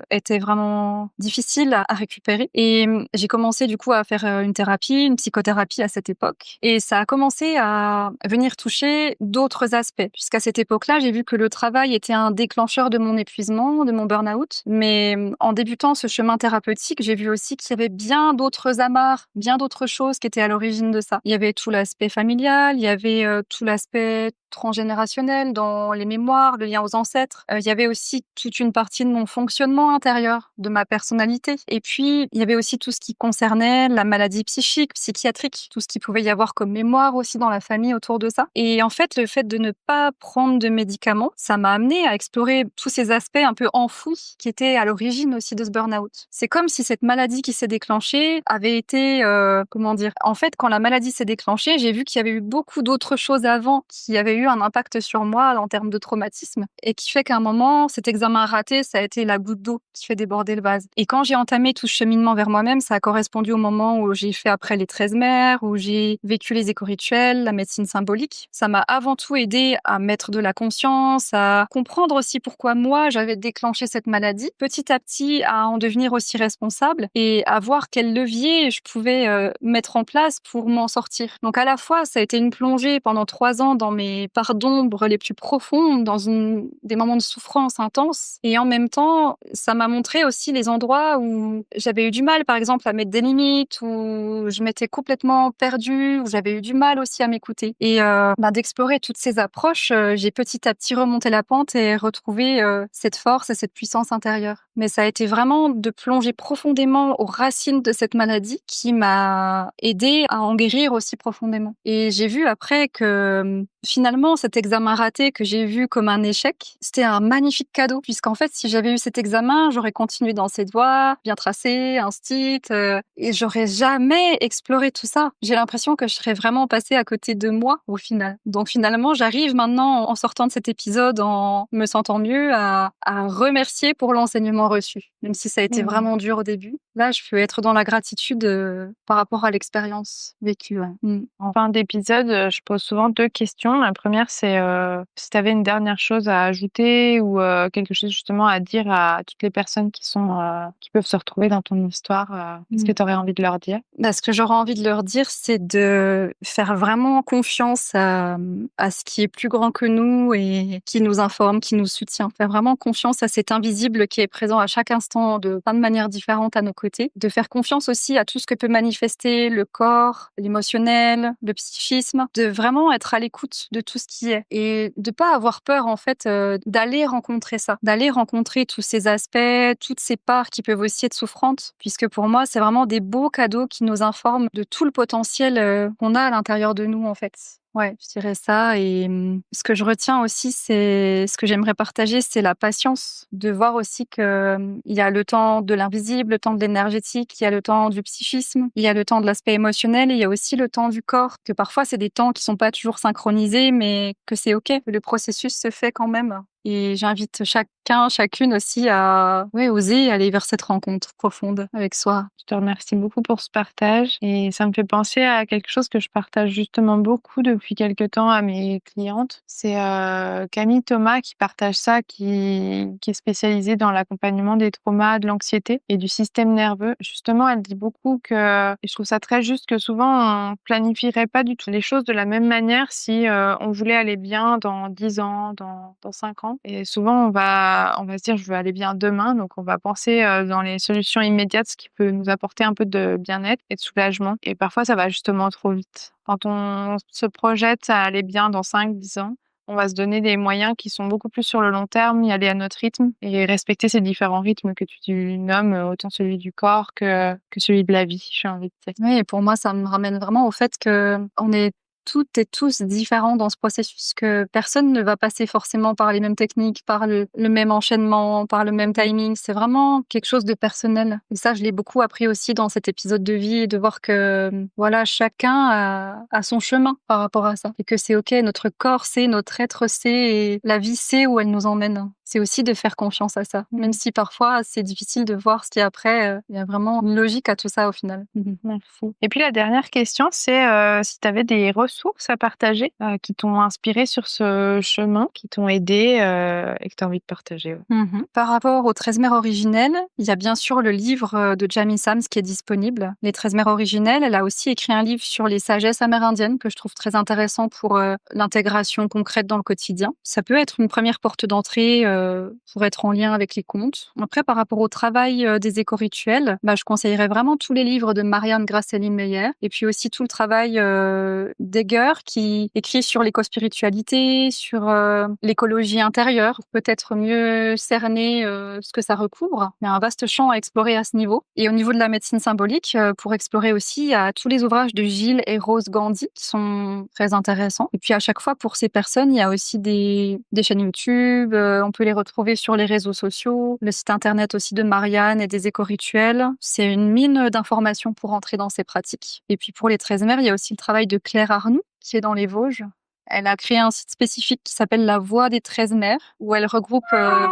était vraiment difficile à récupérer. Et j'ai commencé du coup à faire une thérapie, une psychothérapie à cette époque. Et ça a commencé à venir toucher d'autres aspects, puisqu'à cette époque-là, j'ai vu que le travail était un déclencheur de mon épuisement, de mon burn-out. Mais en débutant ce chemin thérapeutique, j'ai vu aussi qu'il y avait bien d'autres amarres, bien d'autres choses qui étaient à l'origine de ça. Il y avait tout l'aspect familial, il y avait tout l'aspect transgénérationnel dans les mémoires, le lien aux ancêtres. Il y avait aussi toute une partie de mon fonctionnement intérieur, de ma personnalité. Et puis, il y avait aussi tout ce qui concernait la maladie psychique, psychiatrique, tout ce qu'il pouvait y avoir comme mémoire aussi dans la famille autour de ça. Et en fait, le fait de ne pas prendre de médicaments, ça m'a amené à explorer tous ces aspects un peu enfouis qui étaient à l'origine aussi de ce burn-out. C'est comme si cette maladie qui s'est déclenchée avait été, comment dire, en fait, quand la maladie s'est déclenchée, j'ai vu qu'il y avait eu beaucoup d'autres choses avant qui avaient eu un impact sur moi en termes de traumatisme et qui fait qu'à un moment, cet examen raté, ça a été la goutte d'eau qui fait déborder le vase. Et quand j'ai entamé tout ce cheminement vers moi-même, ça a correspondu au moment où j'ai fait après les 13 mères, où j'ai vécu les éco-rituels, la médecine symbolique. Ça m'a avant tout aidé à mettre de la conscience, à comprendre aussi pourquoi moi j'avais déclenché cette maladie, petit à petit à en devenir aussi responsable et à voir quel levier je pouvais mettre en place pour m'en sortir. Donc à la fois, ça a été une plongée pendant 3 ans dans mes parts d'ombre les plus profondes, dans des moments de souffrance intense. Et en même temps, ça m'a montré aussi les endroits où j'avais eu du mal, par exemple, à mettre des limites, où je m'étais complètement perdue, où j'avais eu du mal aussi à m'écouter. Et d'explorer toutes ces ces approches, j'ai petit à petit remonté la pente et retrouvé cette force et cette puissance intérieure. Mais ça a été vraiment de plonger profondément aux racines de cette maladie qui m'a aidée à en guérir aussi profondément. Et j'ai vu après que finalement, cet examen raté que j'ai vu comme un échec, c'était un magnifique cadeau, puisqu'en fait, si j'avais eu cet examen, j'aurais continué dans cette voie, bien tracée, instite, et j'aurais jamais exploré tout ça. J'ai l'impression que je serais vraiment passée à côté de moi, au final. Donc finalement, j'arrive maintenant, en sortant de cet épisode, en me sentant mieux, à remercier pour l'enseignement reçu. Même si ça a été vraiment dur au début. Là, je peux être dans la gratitude par rapport à l'expérience vécue. Ouais. En fin d'épisode, je pose souvent 2 questions. La première, c'est si tu avais une dernière chose à ajouter ou quelque chose justement à dire à toutes les personnes qui peuvent se retrouver dans ton histoire, qu'est-ce que tu aurais envie de leur dire? Ce que j'aurais envie de leur dire, c'est de faire vraiment confiance à ce qui est plus grand que nous et qui nous informe, qui nous soutient. Faire vraiment confiance à cet invisible qui est présent à chaque instant de plein de manières différentes à nos côtés. De faire confiance aussi à tout ce que peut manifester le corps, l'émotionnel, le psychisme. De vraiment être à l'écoute de tout ce qui est. Et de pas avoir peur, en fait, d'aller rencontrer ça. D'aller rencontrer tous ces aspects, toutes ces parts qui peuvent aussi être souffrantes. Puisque pour moi, c'est vraiment des beaux cadeaux qui nous informent de tout le potentiel qu'on a à l'intérieur de nous, en fait. Ouais, je dirais ça. Et ce que je retiens aussi, c'est ce que j'aimerais partager, c'est la patience. De voir aussi que il y a le temps de l'invisible, le temps de l'énergétique, il y a le temps du psychisme, il y a le temps de l'aspect émotionnel, et il y a aussi le temps du corps. Que parfois, c'est des temps qui sont pas toujours synchronisés, mais que c'est OK. Le processus se fait quand même. Et j'invite chacun, chacune aussi à oser aller vers cette rencontre profonde avec soi. Je te remercie beaucoup pour ce partage et ça me fait penser à quelque chose que je partage justement beaucoup depuis quelque temps à mes clientes. C'est Camille Thomas qui partage ça, qui est spécialisée dans l'accompagnement des traumas, de l'anxiété et du système nerveux. Justement, elle dit beaucoup et je trouve ça très juste, que souvent on planifierait pas du tout les choses de la même manière si on voulait aller bien dans 10 ans, dans 5 ans. Et souvent, on va se dire, je veux aller bien demain. Donc, on va penser dans les solutions immédiates, ce qui peut nous apporter un peu de bien-être et de soulagement. Et parfois, ça va justement trop vite. Quand on se projette à aller bien dans 5-10 ans, on va se donner des moyens qui sont beaucoup plus sur le long terme, y aller à notre rythme et respecter ces différents rythmes que tu nommes, autant celui du corps que celui de la vie, j'ai envie de dire. Oui, et pour moi, ça me ramène vraiment au fait que on est toutes et tous différents dans ce processus, que personne ne va passer forcément par les mêmes techniques, par le même enchaînement, par le même timing. C'est vraiment quelque chose de personnel. Et ça, je l'ai beaucoup appris aussi dans cet épisode de vie, de voir que, voilà, chacun a son chemin par rapport à ça. Et que c'est OK, notre corps sait, notre être sait, et la vie sait où elle nous emmène. C'est aussi de faire confiance à ça. Même si parfois, c'est difficile de voir ce qu'il y a après, il y a vraiment une logique à tout ça au final. Merci. Et puis la dernière question, c'est si tu avais des ressources à partager qui t'ont inspiré sur ce chemin, qui t'ont aidé et que tu as envie de partager. Ouais. Par rapport aux 13 mères originelles, il y a bien sûr le livre de Jamie Sams qui est disponible. Les 13 mères originelles, elle a aussi écrit un livre sur les sagesses amérindiennes que je trouve très intéressant pour l'intégration concrète dans le quotidien. Ça peut être une première porte d'entrée pour être en lien avec les contes. Après, par rapport au travail des éco-rituels, je conseillerais vraiment tous les livres de Marianne Grasselin Meyer, et puis aussi tout le travail d'Egger qui écrit sur l'éco-spiritualité, sur l'écologie intérieure, peut-être mieux cerner ce que ça recouvre. Il y a un vaste champ à explorer à ce niveau. Et au niveau de la médecine symbolique, pour explorer aussi, il y a tous les ouvrages de Gilles et Rose Gandhi qui sont très intéressants. Et puis à chaque fois, pour ces personnes, il y a aussi des chaînes YouTube, on peut les retrouver sur les réseaux sociaux, le site internet aussi de Marianne et des éco-rituels. C'est une mine d'informations pour entrer dans ces pratiques. Et puis pour les 13 mères, il y a aussi le travail de Claire Arnoux, qui est dans les Vosges. Elle a créé un site spécifique qui s'appelle La Voix des 13 mères, où elle regroupe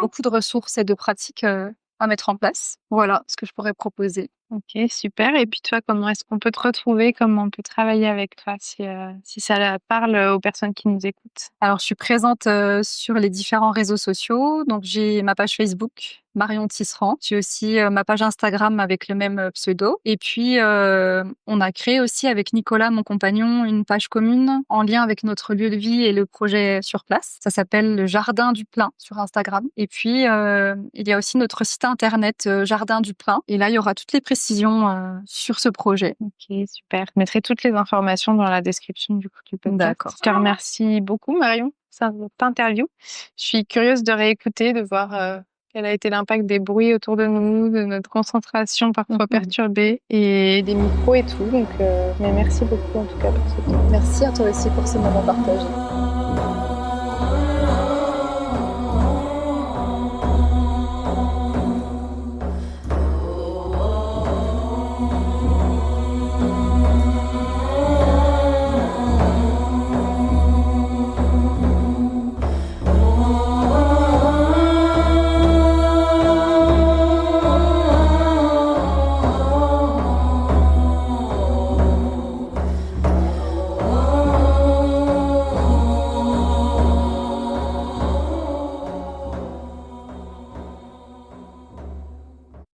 beaucoup de ressources et de pratiques à mettre en place. Voilà ce que je pourrais proposer. Ok, super. Et puis toi, comment est-ce qu'on peut te retrouver? Comment on peut travailler avec toi si ça parle aux personnes qui nous écoutent? Alors, je suis présente sur les différents réseaux sociaux. Donc, j'ai ma page Facebook Marion Tisserand. J'ai aussi ma page Instagram avec le même pseudo. Et puis, on a créé aussi avec Nicolas, mon compagnon, une page commune en lien avec notre lieu de vie et le projet sur place. Ça s'appelle le Jardin du Plein sur Instagram. Et puis, il y a aussi notre site internet Jardin du Plein. Et là, il y aura toutes les précisions sur ce projet. Ok, super. Je mettrai toutes les informations dans la description du podcast. D'accord. Je te remercie beaucoup, Marion, pour cette interview. Je suis curieuse de réécouter, de voir quel a été l'impact des bruits autour de nous, de notre concentration parfois perturbée et des micros et tout. Donc, mais merci beaucoup en tout cas pour ce temps. Merci à toi aussi pour ce moment partagé.